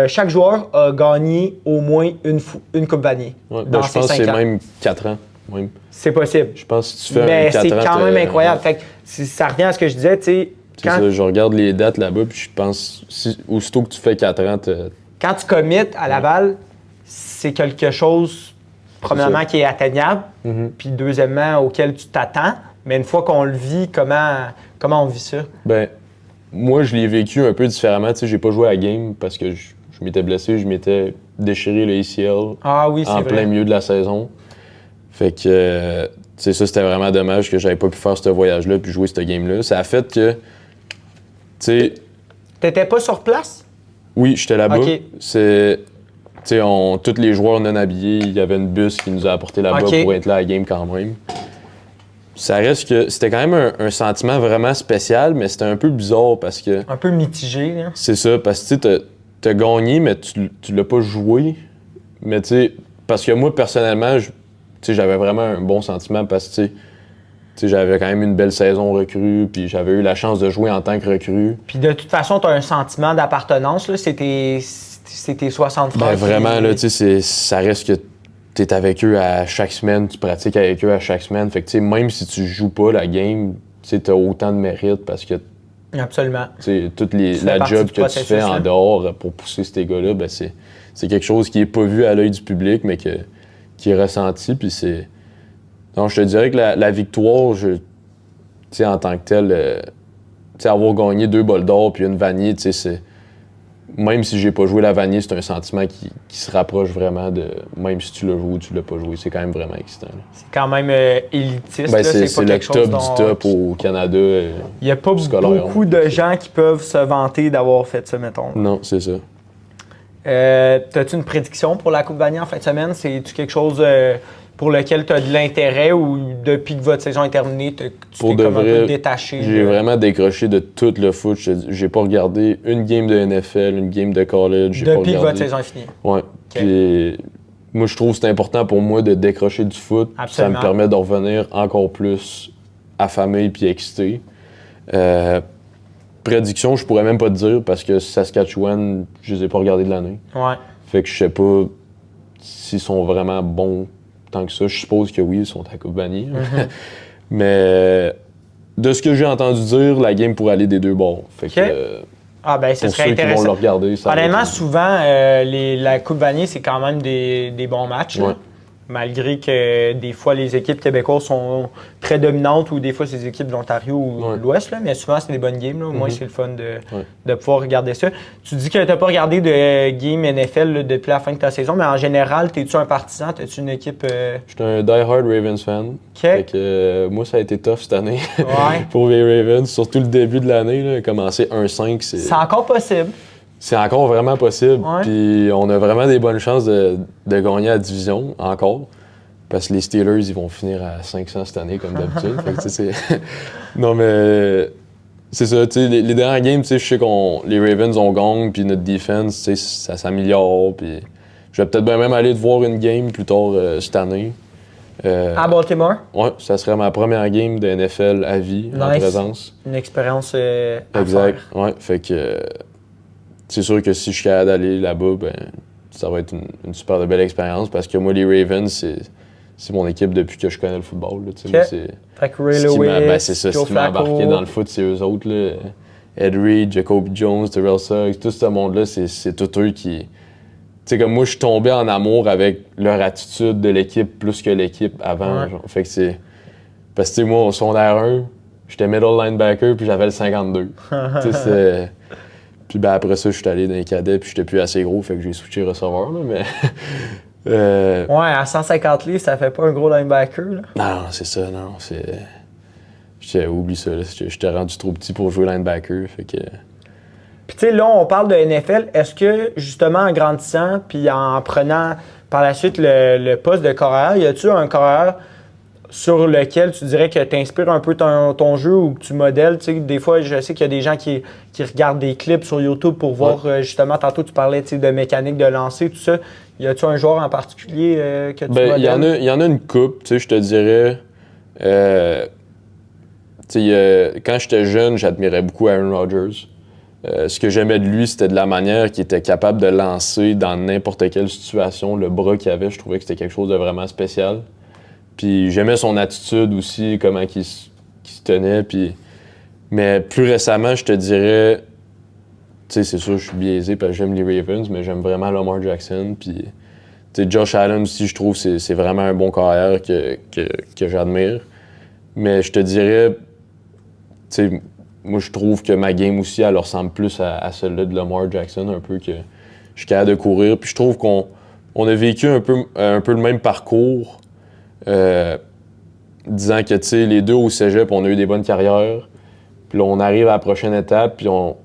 chaque joueur a gagné au moins une Coupe Vanier. Ouais, ben, je pense que c'est même 4 ans. Même. C'est possible. Je pense que si tu fais mais 4 ans... c'est quand même incroyable. Fait que ça revient à ce que je disais, tu sais... Ça, je regarde les dates là-bas, puis je pense, aussitôt que tu fais 4 ans, quand tu committes à Laval, c'est quelque chose, premièrement, qui est atteignable, puis deuxièmement, auquel tu t'attends. Mais une fois qu'on le vit, comment on vit ça? Ben, moi, je l'ai vécu un peu différemment. Tu sais, j'ai pas joué à la game parce que je m'étais blessé, je m'étais déchiré le ACL en plein milieu de la saison. Fait que, ça, c'était vraiment dommage que j'avais pas pu faire ce voyage-là puis jouer ce game-là. Ça a fait que, tu sais... T'étais pas sur place? Oui, j'étais là-bas. OK. Tous les joueurs non habillés, il y avait une bus qui nous a apporté là-bas pour être là à la game quand même. Ça reste que c'était quand même un sentiment vraiment spécial, mais c'était un peu bizarre parce que... Un peu mitigé, là. C'est ça, parce que t'as gagné, mais tu l'as pas joué. Mais tu sais, parce que moi, personnellement, j'avais vraiment un bon sentiment parce que j'avais quand même une belle saison recrue, puis j'avais eu la chance de jouer en tant que recrue. Puis de toute façon, tu as un sentiment d'appartenance, là. C'était 60 frères. Ben vraiment, là, ça reste que t'es avec eux à chaque semaine, tu pratiques avec eux à chaque semaine. Fait que même si tu joues pas la game, t'as autant de mérite parce que absolument. La job que tu fais en dehors pour pousser ces gars-là, ben c'est quelque chose qui est pas vu à l'œil du public, mais qui est ressenti. Puis c'est... Donc, je te dirais que la victoire, en tant que telle, avoir gagné 2 bols d'or puis une vanille, c'est... Même si j'ai pas joué la vanille, c'est un sentiment qui se rapproche vraiment de... Même si tu l'as joué ou tu l'as pas joué, c'est quand même vraiment excitant. Là. C'est quand même élitiste. Ben, c'est pas quelque chose le top du top au Canada. Il y a pas beaucoup de gens qui peuvent se vanter d'avoir fait ça, mettons. Non, c'est ça. T'as-tu une prédiction pour la Coupe Vanier en fin de semaine? C'est-tu quelque chose pour lequel tu as de l'intérêt ou depuis que votre saison est terminée, tu t'es comme un peu détaché? J'ai vraiment décroché de tout le foot. J'ai pas regardé une game de NFL, une game de college. Depuis que votre saison est finie? Ouais. Okay. Puis moi, je trouve que c'est important pour moi de décrocher du foot. Absolument. Ça me permet de revenir encore plus affamé puis excité. Prédiction, je pourrais même pas te dire parce que Saskatchewan, je les ai pas regardés de l'année. Ouais. Fait que je sais pas s'ils sont vraiment bons tant que ça. Je suppose que oui, ils sont à Coupe Vanier. Mm-hmm. Mais de ce que j'ai entendu dire, la game pourrait aller des deux bords. Fait que, ce serait intéressant. Qui vont le regarder, honnêtement, souvent, la Coupe Vanier, c'est quand même des bons matchs. Ouais. Malgré que des fois, les équipes québécoises sont très dominantes ou des fois, c'est des équipes de l'Ontario ou de l'Ouest. Là, mais souvent, c'est des bonnes games. Là. Au moins, c'est le fun de pouvoir regarder ça. Tu dis que tu n'as pas regardé de game NFL là, depuis la fin de ta saison, mais en général, es-tu un partisan? As-tu une équipe... Je suis un die-hard Ravens fan. Fait que, moi, ça a été tough cette année pour les Ravens. Surtout le début de l'année. Là, commencer 1-5. C'est encore possible. C'est encore vraiment possible. Ouais. Puis on a vraiment des bonnes chances de gagner la division encore. Parce que les Steelers, ils vont finir à 500 cette année, comme d'habitude. Non, mais c'est ça. Les dernières games, je sais que les Ravens ont gagné, puis notre defense, ça s'améliore. Puis je vais peut-être même aller voir une game plus tard cette année. À Baltimore? Oui, ça serait ma première game de NFL à vie, en présence. Une expérience à exact. faire. Ouais, fait que... c'est sûr que si je suis capable d'aller là-bas, ben, ça va être une super belle expérience parce que moi, les Ravens, c'est mon équipe depuis que je connais le football. Là, okay. Fait que Ray Lewis, c'est ça, ce qui m'a embarqué dans le foot, c'est eux autres. Là. Ed Reed, Jacoby Jones, Terrell Suggs, tout ce monde-là, c'est tout eux qui... Tu sais, comme moi, je suis tombé en amour avec leur attitude de l'équipe plus que l'équipe avant. Ouais. Genre. Fait que c'est... Parce que moi, au secondaire 1, j'étais middle linebacker puis j'avais le 52. c'est... Puis ben après ça, je suis allé dans les cadets, puis j'étais plus assez gros, fait que j'ai switché receveur, là, mais... Ouais, à 150 livres, ça fait pas un gros linebacker, là. Non, c'est ça, non, c'est... Oublie ça, là, j'étais rendu trop petit pour jouer linebacker, fait que... Puis tu sais, là, on parle de NFL, est-ce que, justement, en grandissant, puis en prenant par la suite le poste de carrière, y a-tu un carrière sur lequel tu dirais que tu inspires un peu ton jeu ou que tu modèles? Tu sais, des fois, je sais qu'il y a des gens qui regardent des clips sur YouTube pour voir, justement, tantôt tu parlais de mécanique de lancer, tout ça. Y a-tu un joueur en particulier que tu modèles? Il y en a une couple, tu sais, je te dirais. Quand j'étais jeune, j'admirais beaucoup Aaron Rodgers. Ce que j'aimais de lui, c'était de la manière qu'il était capable de lancer dans n'importe quelle situation. Le bras qu'il avait, je trouvais que c'était quelque chose de vraiment spécial. Puis j'aimais son attitude aussi, comment il se tenait. Puis... Mais plus récemment, je te dirais, tu sais, c'est sûr, je suis biaisé parce que j'aime les Ravens, mais j'aime vraiment Lamar Jackson. Puis, tu sais, Josh Allen aussi, je trouve que c'est vraiment un bon carrière que j'admire. Mais je te dirais, tu sais, moi, je trouve que ma game aussi, elle ressemble plus à celle-là de Lamar Jackson, un peu que je suis capable de courir. Puis je trouve qu'on a vécu un peu le même parcours. disant que, tu sais, les deux au cégep, on a eu des bonnes carrières. Puis là, on arrive à la prochaine étape, puis on...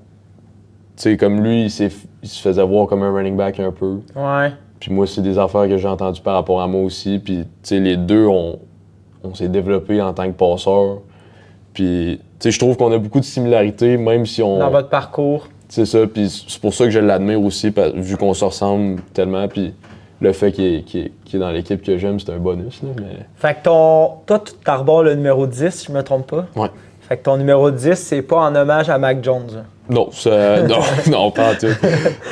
Tu sais, comme lui, il se faisait voir comme un running back un peu. Ouais. Puis moi, c'est des affaires que j'ai entendues par rapport à moi aussi. Puis, tu sais, les deux, on s'est développés en tant que passeurs. Puis, tu sais, je trouve qu'on a beaucoup de similarités, même si on... Dans votre parcours. C'est ça, puis c'est pour ça que je l'admire aussi, vu qu'on se ressemble tellement, puis le fait qu'il est dans l'équipe que j'aime, c'est un bonus, là, mais... Fait que toi, tu t'arbores le numéro 10, si je me trompe pas. Ouais. Fait que ton numéro 10, c'est pas en hommage à Mac Jones. Non, non, pas en tout.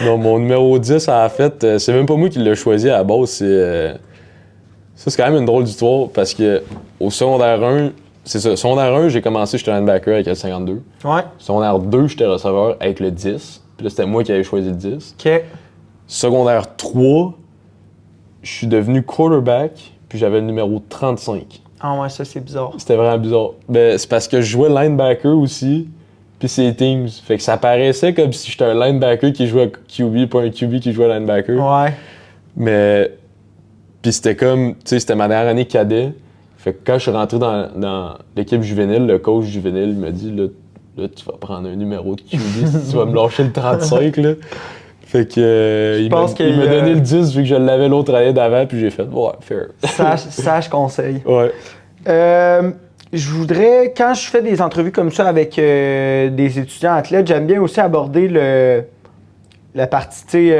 Non, mon numéro 10, en fait, c'est même pas moi qui l'ai choisi à la base, Ça, c'est quand même une drôle d'histoire, parce que au secondaire 1, c'est ça, secondaire 1, j'ai commencé, j'étais linebacker avec le 52. Ouais. Secondaire 2, j'étais receveur avec le 10. Puis là, c'était moi qui avais choisi le 10. OK. Secondaire 3, je suis devenu quarterback, puis j'avais le numéro 35. Ah ouais, ça, c'est bizarre. C'était vraiment bizarre. Ben, c'est parce que je jouais linebacker aussi, puis c'est Teams. Fait que ça paraissait comme si j'étais un linebacker qui jouait QB, pas un QB qui jouait linebacker. Ouais. Mais, puis c'était comme, tu sais, c'était ma dernière année cadet. Fait que quand je suis rentré dans l'équipe juvénile, le coach juvénile m'a dit là, tu vas prendre un numéro de QB si tu vas me lâcher le 35. Là. Fait que il m'a donné le 10 vu que je l'avais l'autre année d'avant, puis j'ai fait ouais, fair. Sage conseil. Ouais. Je voudrais, quand je fais des entrevues comme ça avec des étudiants athlètes, j'aime bien aussi aborder la partie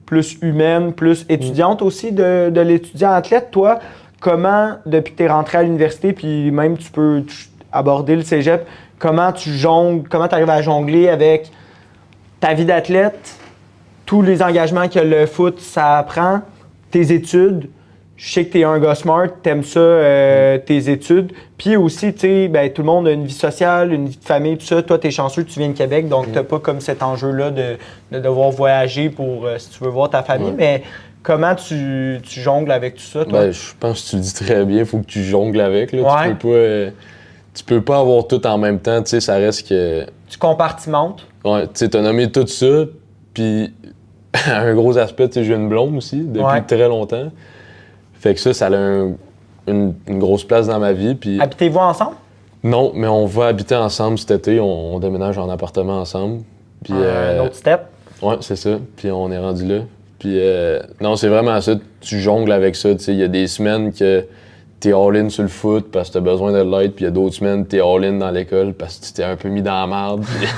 plus humaine, plus étudiante aussi de l'étudiant athlète. Toi, comment, depuis que tu es rentré à l'université, puis même tu peux aborder le cégep, comment tu jongles, comment tu arrives à jongler avec ta vie d'athlète, tous les engagements que le foot, ça prend, tes études. Je sais que tu es un gars smart, tu aimes ça, tes études. Puis aussi, tu sais, ben, tout le monde a une vie sociale, une vie de famille, tout ça. Toi, tu es chanceux, tu viens de Québec, donc tu n'as pas comme cet enjeu-là de devoir voyager pour, si tu veux voir ta famille. Ouais. Mais comment tu jongles avec tout ça, toi? Ben, je pense que tu le dis très bien, il faut que tu jongles avec. Là. Ouais. Tu peux pas avoir tout en même temps, tu sais, ça reste que... Tu compartimentes. Ouais, tu sais, t'as nommé tout ça, puis un gros aspect, tu sais, j'ai une blonde aussi, depuis très longtemps. Fait que ça a une grosse place dans ma vie, puis... Habitez-vous ensemble? Non, mais on va habiter ensemble cet été, on déménage en appartement ensemble. Puis, Un autre step? Ouais, c'est ça, puis on est rendu là. Puis non, c'est vraiment ça, tu jongles avec ça, tu sais, il y a des semaines que t'es all-in sur le foot parce que t'as besoin de l'aide, puis il y a d'autres semaines t'es all-in dans l'école parce que tu t'es un peu mis dans la merde, puis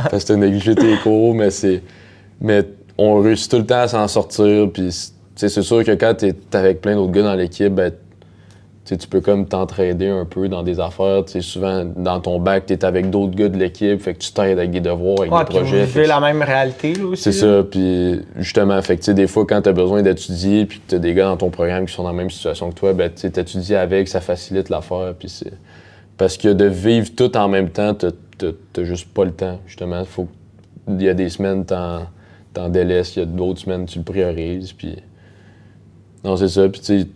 parce que t'as négligé tes cours, mais on réussit tout le temps à s'en sortir, puis c'est sûr que quand t'es avec plein d'autres gars dans l'équipe, ben, tu peux comme t'entraider un peu dans des affaires. T'sais, souvent, dans ton bac, t'es avec d'autres gars de l'équipe, fait que tu t'aides avec des devoirs, avec des projets. Vous vivez la même réalité, là, aussi. C'est ça, puis justement, fait que des fois, quand t'as besoin d'étudier, puis que t'as des gars dans ton programme qui sont dans la même situation que toi, ben, t'étudies avec, ça facilite l'affaire, puis c'est... Parce que de vivre tout en même temps, t'as juste pas le temps, justement. Il y a des semaines, t'en délaisses, il y a d'autres semaines, tu le priorises, puis... Non, c'est ça, puis tu sais,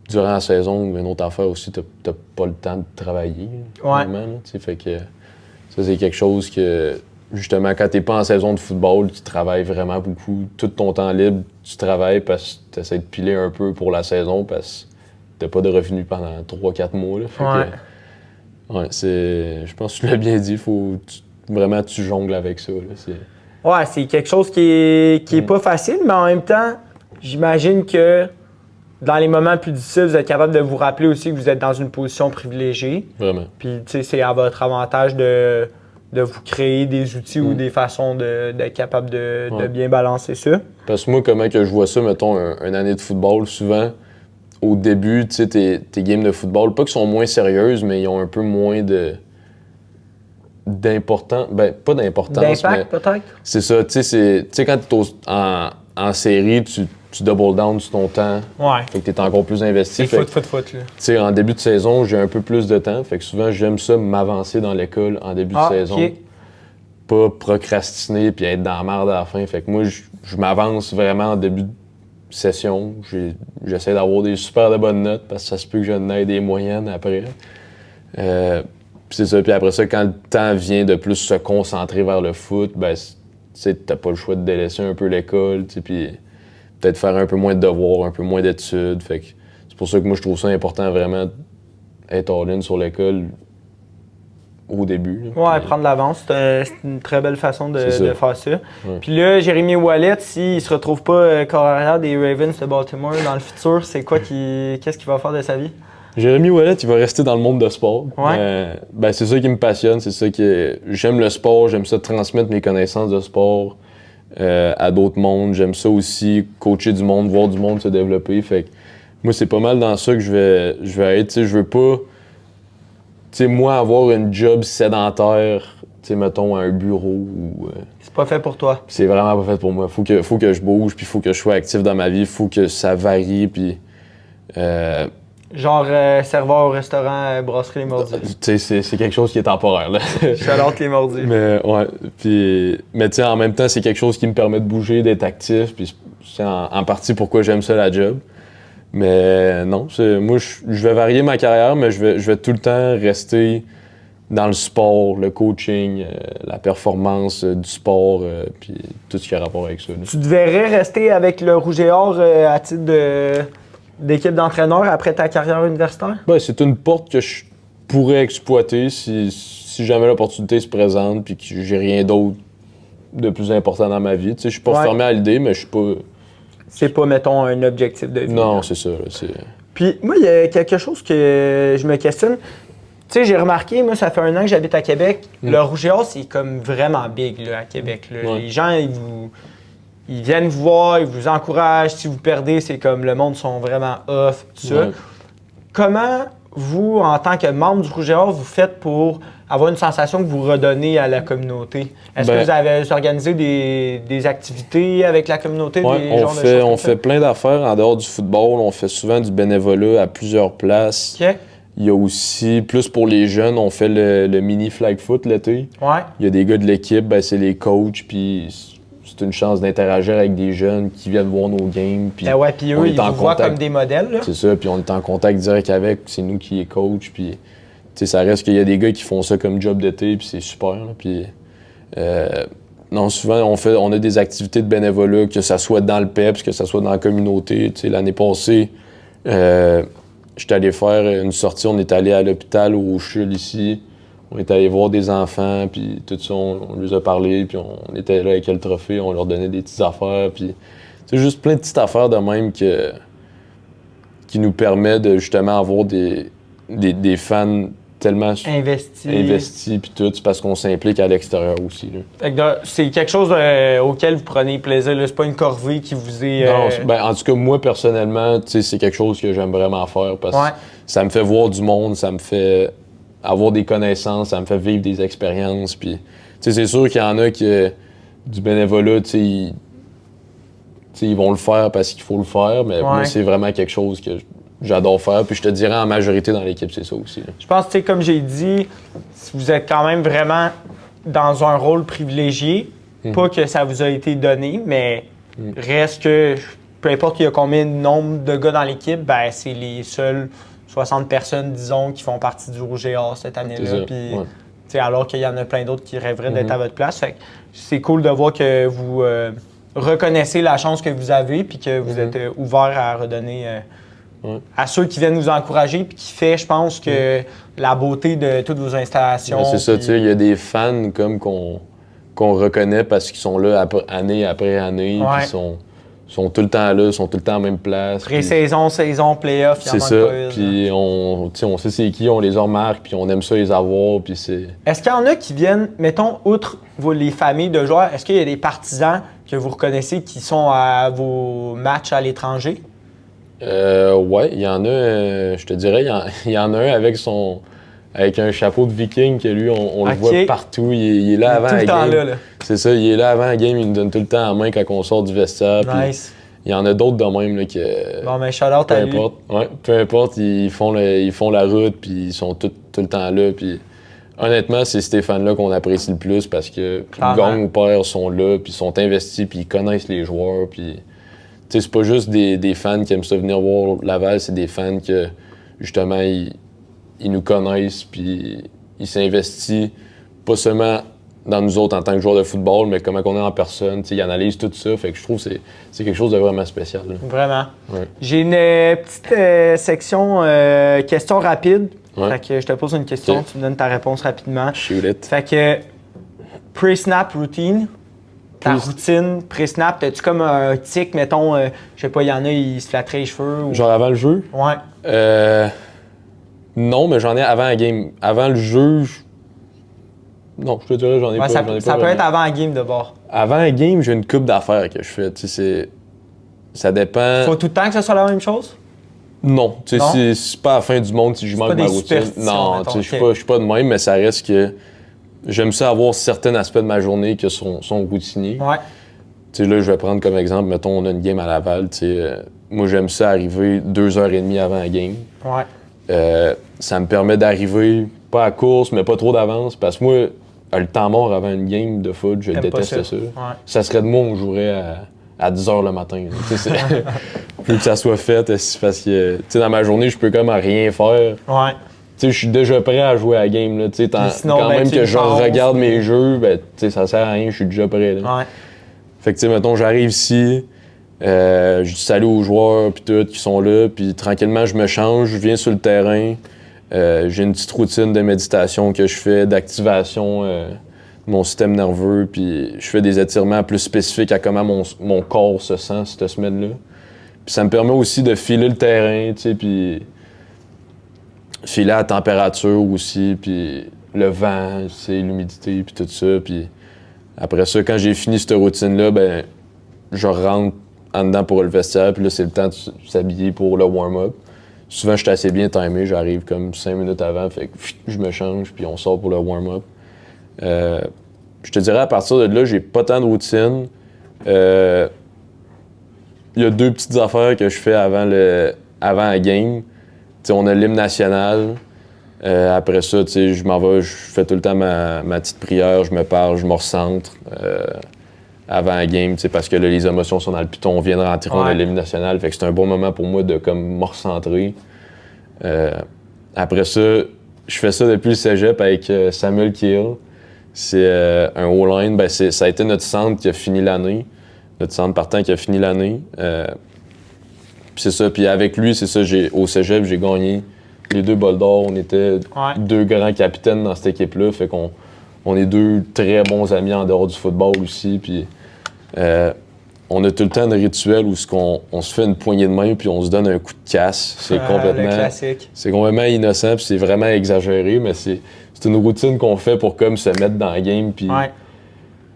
durant la saison, une autre affaire aussi, t'as pas le temps de travailler. Ouais. Vraiment, là, fait que ça, c'est quelque chose que, justement, quand t'es pas en saison de football, tu travailles vraiment beaucoup. Tout ton temps libre, tu travailles parce que t'essaies de piler un peu pour la saison parce que t'as pas de revenus pendant 3-4 mois. Là, fait que, ouais, je pense que tu l'as bien dit, vraiment tu jongles avec ça. Là, ouais, c'est quelque chose qui est pas facile, mais en même temps, j'imagine que dans les moments plus difficiles, vous êtes capable de vous rappeler aussi que vous êtes dans une position privilégiée. Vraiment. Puis, tu sais, c'est à votre avantage de vous créer des outils ou des façons d'être capable de bien balancer ça. Parce que moi, comment que je vois ça, mettons, une année de football, souvent, au début, tu sais, tes games de football, pas qu'elles sont moins sérieuses, mais ils ont un peu moins d'importance. Ben, pas d'importance, d'impact, mais peut-être? c'est ça, tu sais, quand t'es en série, tu double down sur ton temps. Ouais. Fait que t'es encore plus investi. C'est foot, là. Tu sais, en début de saison, j'ai un peu plus de temps. Fait que souvent, j'aime ça m'avancer dans l'école en début de saison. OK. Pas procrastiner puis être dans la merde à la fin. Fait que moi, je m'avance vraiment en début de session. J'essaie d'avoir des super de bonnes notes parce que ça se peut que je n'aie des moyennes après. Puis c'est ça. Puis après ça, quand le temps vient de plus se concentrer vers le foot, ben, tu sais, t'as pas le choix de délaisser un peu l'école, tu sais, puis peut-être faire un peu moins de devoirs, un peu moins d'études. Fait que c'est pour ça que moi, je trouve ça important vraiment être all-in sur l'école au début. Là. Ouais, prendre l'avance, c'est une très belle façon de faire ça. Ouais. Puis là, Jérémy Ouellet, s'il se retrouve pas corps arrière des Ravens de Baltimore dans le futur, c'est quoi qu'est-ce qu'il va faire de sa vie? Jérémy Ouellet, il va rester dans le monde de sport. Ouais. C'est ça qui me passionne, c'est ça que j'aime le sport, j'aime ça transmettre mes connaissances de sport à d'autres mondes. J'aime ça aussi coacher du monde, voir du monde se développer. Fait que moi, c'est pas mal dans ça que je vais être. T'sais, je veux pas, moi, avoir une job sédentaire, mettons, à un bureau ou. C'est pas fait pour toi. C'est vraiment pas fait pour moi. Faut que je bouge, puis faut que je sois actif dans ma vie, faut que ça varie, puis. Genre serveur au restaurant Brasserie Les Mordus. C'est quelque chose qui est temporaire, là. Shout-out Les Mordus. Mais ouais, mais en même temps, c'est quelque chose qui me permet de bouger, d'être actif, puis c'est en partie pourquoi j'aime ça la job. Mais non, moi, je vais varier ma carrière, mais je vais tout le temps rester dans le sport, le coaching, la performance du sport, puis tout ce qui a rapport avec ça. Là. Tu devrais rester avec le Rouge et Or à titre d'équipe d'entraîneur après ta carrière universitaire? Ben, c'est une porte que je pourrais exploiter si jamais l'opportunité se présente puis que j'ai rien d'autre de plus important dans ma vie. Je suis pas fermé à l'idée, mais je suis pas... C'est pas, mettons, un objectif de vie. Non, c'est ça. Puis moi, il y a quelque chose que je me questionne. Tu sais, j'ai remarqué, moi, ça fait 1 an que j'habite à Québec. Le Rouge et Or, c'est comme vraiment big là, à Québec. Là. Ouais. Les gens, ils viennent vous voir, ils vous encouragent. Si vous perdez, c'est comme le monde sont vraiment off, tout ça. Ouais. Comment vous, en tant que membre du Rouge et Or, vous faites pour avoir une sensation que vous redonnez à la communauté? Est-ce que vous avez organisé des activités avec la communauté? Ouais, on fait plein d'affaires en dehors du football. On fait souvent du bénévolat à plusieurs places. OK. Il y a aussi, plus pour les jeunes, on fait le mini flag foot l'été. Ouais. Il y a des gars de l'équipe, c'est les coachs, puis c'est une chance d'interagir avec des jeunes qui viennent voir nos games. Puis puis eux, ils vous voient comme des modèles. Là. C'est ça, puis on est en contact direct avec, c'est nous qui les coach, puis ça reste qu'il y a des gars qui font ça comme job d'été, puis c'est super. Là, puis non, souvent, on a des activités de bénévolat, que ça soit dans le PEPS, que ça soit dans la communauté. L'année passée, j'étais allé faire une sortie, on est allé à l'hôpital au CHUL ici. On est allé voir des enfants, puis tout ça, on leur a parlé, puis on était là avec le trophée, on leur donnait des petites affaires, puis c'est juste plein de petites affaires de même qui nous permet de justement avoir des fans tellement investis, puis tout, c'est parce qu'on s'implique à l'extérieur aussi. Là. C'est quelque chose auquel vous prenez plaisir, là. C'est pas une corvée qui vous est... Non, en tout cas, moi, personnellement, c'est quelque chose que j'aime vraiment faire, parce que ça me fait voir du monde, ça me fait avoir des connaissances, ça me fait vivre des expériences. Puis, c'est sûr qu'il y en a qui, du bénévolat, ils vont le faire parce qu'il faut le faire, mais moi, c'est vraiment quelque chose que j'adore faire. Puis je te dirais, en majorité dans l'équipe, c'est ça aussi. Là. Je pense, comme j'ai dit, vous êtes quand même vraiment dans un rôle privilégié. Pas que ça vous a été donné, mais reste que, peu importe il y a combien de nombre de gars dans l'équipe, c'est les seuls 60 personnes, disons, qui font partie du Rouge et Or cette année-là. Puis, alors qu'il y en a plein d'autres qui rêveraient d'être à votre place. Fait que c'est cool de voir que vous reconnaissez la chance que vous avez puis que vous êtes ouvert à redonner à ceux qui viennent nous encourager puis qui fait, je pense, que la beauté de toutes vos installations. C'est ça, il y a des fans comme qu'on reconnaît parce qu'ils sont là année après année, puis sont tout le temps là, sont tout le temps à la même place. Pré-saison, saison, play-off, il y en c'est manque ça, pas. puis on sait c'est qui, on les remarque, puis on aime ça les avoir, puis c'est... Est-ce qu'il y en a qui viennent, mettons, outre les familles de joueurs, est-ce qu'il y a des partisans que vous reconnaissez qui sont à vos matchs à l'étranger? Ouais, il y en a, je te dirais, il y en a un avec un chapeau de viking que lui, on le voit partout. Il est là avant la game. Là. C'est ça, il est là avant la game, il nous donne tout le temps la main quand on sort du vestiaire. Nice. Il y en a d'autres de même là, que... Bon, mais shout-out à lui. Peu importe, ils font la route, puis ils sont tout le temps là. Puis honnêtement, c'est ces fans-là qu'on apprécie le plus parce que gagne ou perd, sont là, puis ils sont investis, puis ils connaissent les joueurs. Puis c'est pas juste des fans qui aiment ça venir voir Laval, c'est des fans que, justement, ils nous connaissent, puis ils s'investissent pas seulement dans nous autres en tant que joueurs de football, mais comment on est en personne. Il analyse tout ça. Fait que je trouve que c'est quelque chose de vraiment spécial. Là. Vraiment. Ouais. J'ai une petite section questions rapides. Ouais. Fait que je te pose une question, Ok. tu me donnes ta réponse rapidement. Shoot it. Fait que pre-snap routine. Ta routine pré-snap, t'as-tu comme un tic, mettons, je sais pas, il y en a, ils se flatteraient les cheveux ou... Genre avant le jeu? Ouais. Non, mais j'en ai avant la game. Avant le jeu, non, je te dirais, j'en ai Ouais, pas. ça j'en ai ça pas peut vraiment. être avant la game de bord. Avant la game, j'ai une coupe d'affaires que je fais. Ça dépend. Faut tout le temps que ce soit la même chose? Non, tu Non? sais, c'est pas la fin du monde si je manque pas ma des routine. superstitions, Non, mettons, tu sais, ok. je suis pas de même, mais ça reste que j'aime ça avoir certains aspects de ma journée qui sont routiniers. Ouais. Tu sais, là, je vais prendre comme exemple, mettons, on a une game à Laval, tu sais, moi, j'aime ça arriver 2h30 avant la game. Ouais. Ça me permet d'arriver, pas à course, mais pas trop d'avance, parce que moi, le temps mort avant une game de foot, je T'aimes pas déteste ça. Ouais. Ça serait de moi, on jouerait à 10h le matin. Tu sais, plus que ça soit fait, parce que, tu sais, dans ma journée, je peux comme rien faire. Ouais. Tu sais, je suis déjà prêt à jouer à la game, là, tu sais, sinon, quand ben, même tu que y je penses, regarde mais- mes jeux, ben, tu sais, ça sert à rien, je suis déjà prêt, là. Ouais. Fait que, tu sais, mettons, j'arrive ici, je dis salut aux joueurs, puis tout, qui sont là, puis tranquillement, je me change, je viens sur le terrain. J'ai une petite routine de méditation que je fais, d'activation de mon système nerveux, puis je fais des étirements plus spécifiques à comment mon corps se sent cette semaine-là. Puis ça me permet aussi de filer le terrain, tu sais, puis filer la température aussi, puis le vent, tu sais, l'humidité, puis tout ça, puis après ça, quand j'ai fini cette routine-là, ben je rentre en dedans pour le vestiaire, puis là, c'est le temps de s'habiller pour le warm-up. Souvent, je suis assez bien timé, j'arrive comme 5 minutes avant, fait que je me change, puis on sort pour le warm-up. Je te dirais, à partir de là, j'ai pas tant de routine. Il y a 2 petites affaires que je fais avant la game. T'sais, on a l'hymne national. Après ça, je m'en vais, je fais tout le temps ma petite prière, je me parle, je me recentre avant la game, parce que là, les émotions sont dans le piton, on vient de rentrer, on a l'hymne national, fait que c'est un bon moment pour moi de comme me recentrer. Après ça, je fais ça depuis le cégep avec Samuel Kiel. C'est un O-line, ben ça a été notre centre qui a fini l'année, notre centre partant qui a fini l'année. Puis c'est ça, puis avec lui, c'est ça, au cégep, j'ai gagné les 2 bols d'or. On était 2 grands capitaines dans cette équipe-là, fait qu'on est 2 très bons amis en dehors du football aussi. Puis on a tout le temps des rituels où on se fait une poignée de main puis on se donne un coup de casse. C'est Le classique. c'est complètement innocent puis c'est vraiment exagéré, mais c'est une routine qu'on fait pour comme se mettre dans la game. Puis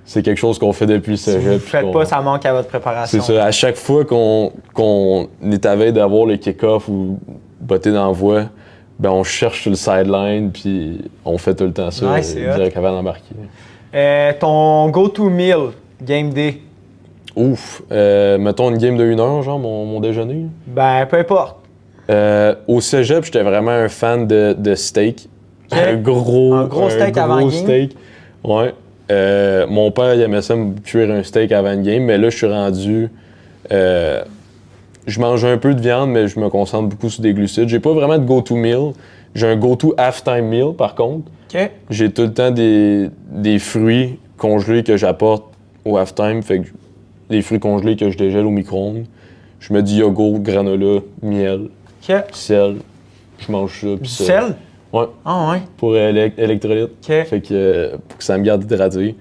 c'est quelque chose qu'on fait depuis le Si cégep. vous ne faites pas, ça manque à votre préparation. C'est ça. À chaque fois qu'on est à veille d'avoir le kick-off ou botter d'envoi, ben on cherche sur le sideline puis on fait tout le temps ça direct avant d'embarquer. Ton go-to meal, game day? Ouf. Mettons une game de 1 heure, genre mon déjeuner. Ben, peu importe. Au cégep, j'étais vraiment un fan de steak. Okay. Un gros steak avant game? Steak. Ouais. Mon père, il aimait ça me cuire un steak avant une game, mais là, je suis rendu... je mange un peu de viande, mais je me concentre beaucoup sur des glucides. J'ai pas vraiment de go-to meal. J'ai un go-to halftime meal, par contre. OK. J'ai tout le temps des fruits congelés que j'apporte au halftime. Fait que des fruits congelés que je dégèle au micro-ondes. Je mets du yogourt, granola, miel, sel. Je mange ça. Du sel? Ouais. Ah ouais? Pour électrolytes. OK. Fait que pour que ça me garde hydraté.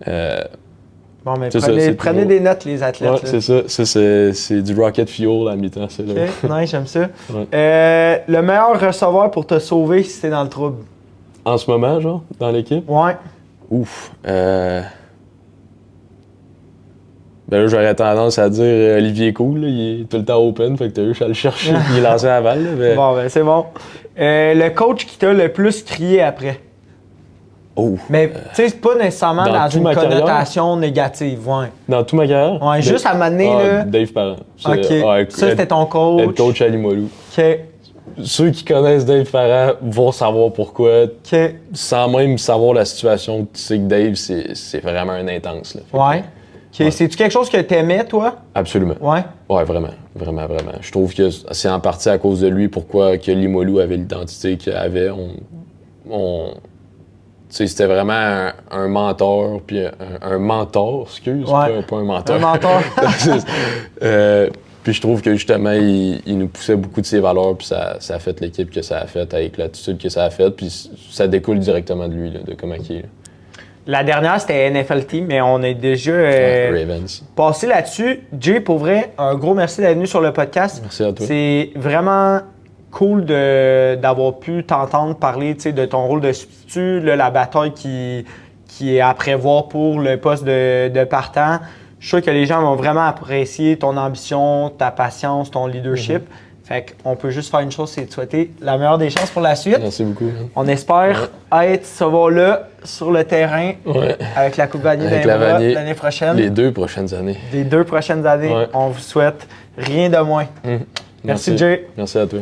Bon, mais c'est prenez toujours... des notes, les athlètes. Ouais, là. c'est ça. Ça, c'est du rocket fuel à mi-temps. C'est là. OK, nice, j'aime ça. Ouais. Le meilleur receveur pour te sauver si t'es dans le trouble? En ce moment, genre, dans l'équipe? Ouais. Ouf. Ben là, j'aurais tendance à dire Olivier Cool, là, il est tout le temps open, fait que t'as eu à le chercher puis il est lancé à balle. Là, mais... Bon, ben c'est bon. Le coach qui t'a le plus crié après? Oh. Mais tu sais, c'est pas nécessairement Dans dans toute une ma carrière? connotation négative, ouais. Dans toute ma carrière? Ouais, juste à m'amener, là. Dave Parent. OK. Ça, c'était ton coach. Être coach à Limoilou. OK. Ceux qui connaissent Dave Parent vont savoir pourquoi. OK. Sans même savoir la situation, tu sais que Dave, c'est vraiment un intense. Là. Ouais. OK. Ouais. C'est-tu quelque chose que t'aimais, toi? Absolument. Ouais. Ouais, vraiment. Vraiment, vraiment. Je trouve que c'est en partie à cause de lui pourquoi que Limoilou avait l'identité qu'il avait. sais, c'était vraiment un mentor, puis un mentor, excuse, pas un mentor. Un mentor. Puis je trouve que justement, il nous poussait beaucoup de ses valeurs, puis ça a fait l'équipe que ça a fait, avec l'attitude que ça a fait, puis ça découle directement de lui, là, de comment il est. Là. La dernière, c'était NFL Team, mais on est déjà Ravens. passé là-dessus. Jay, pour vrai, un gros merci d'être venu sur le podcast. Merci à toi. C'est vraiment cool d'avoir pu t'entendre parler de ton rôle de substitut, là, la bataille qui est à prévoir pour le poste de partant. Je suis sûr que les gens vont vraiment apprécier ton ambition, ta patience, ton leadership. Fait qu'on peut juste faire une chose, c'est de souhaiter la meilleure des chances pour la suite. Merci beaucoup. Man. On espère être là sur le terrain avec la Coupe Vanier l'année prochaine. Les 2 prochaines années. Les 2 prochaines années. On vous souhaite rien de moins. Merci Jay. Merci à toi.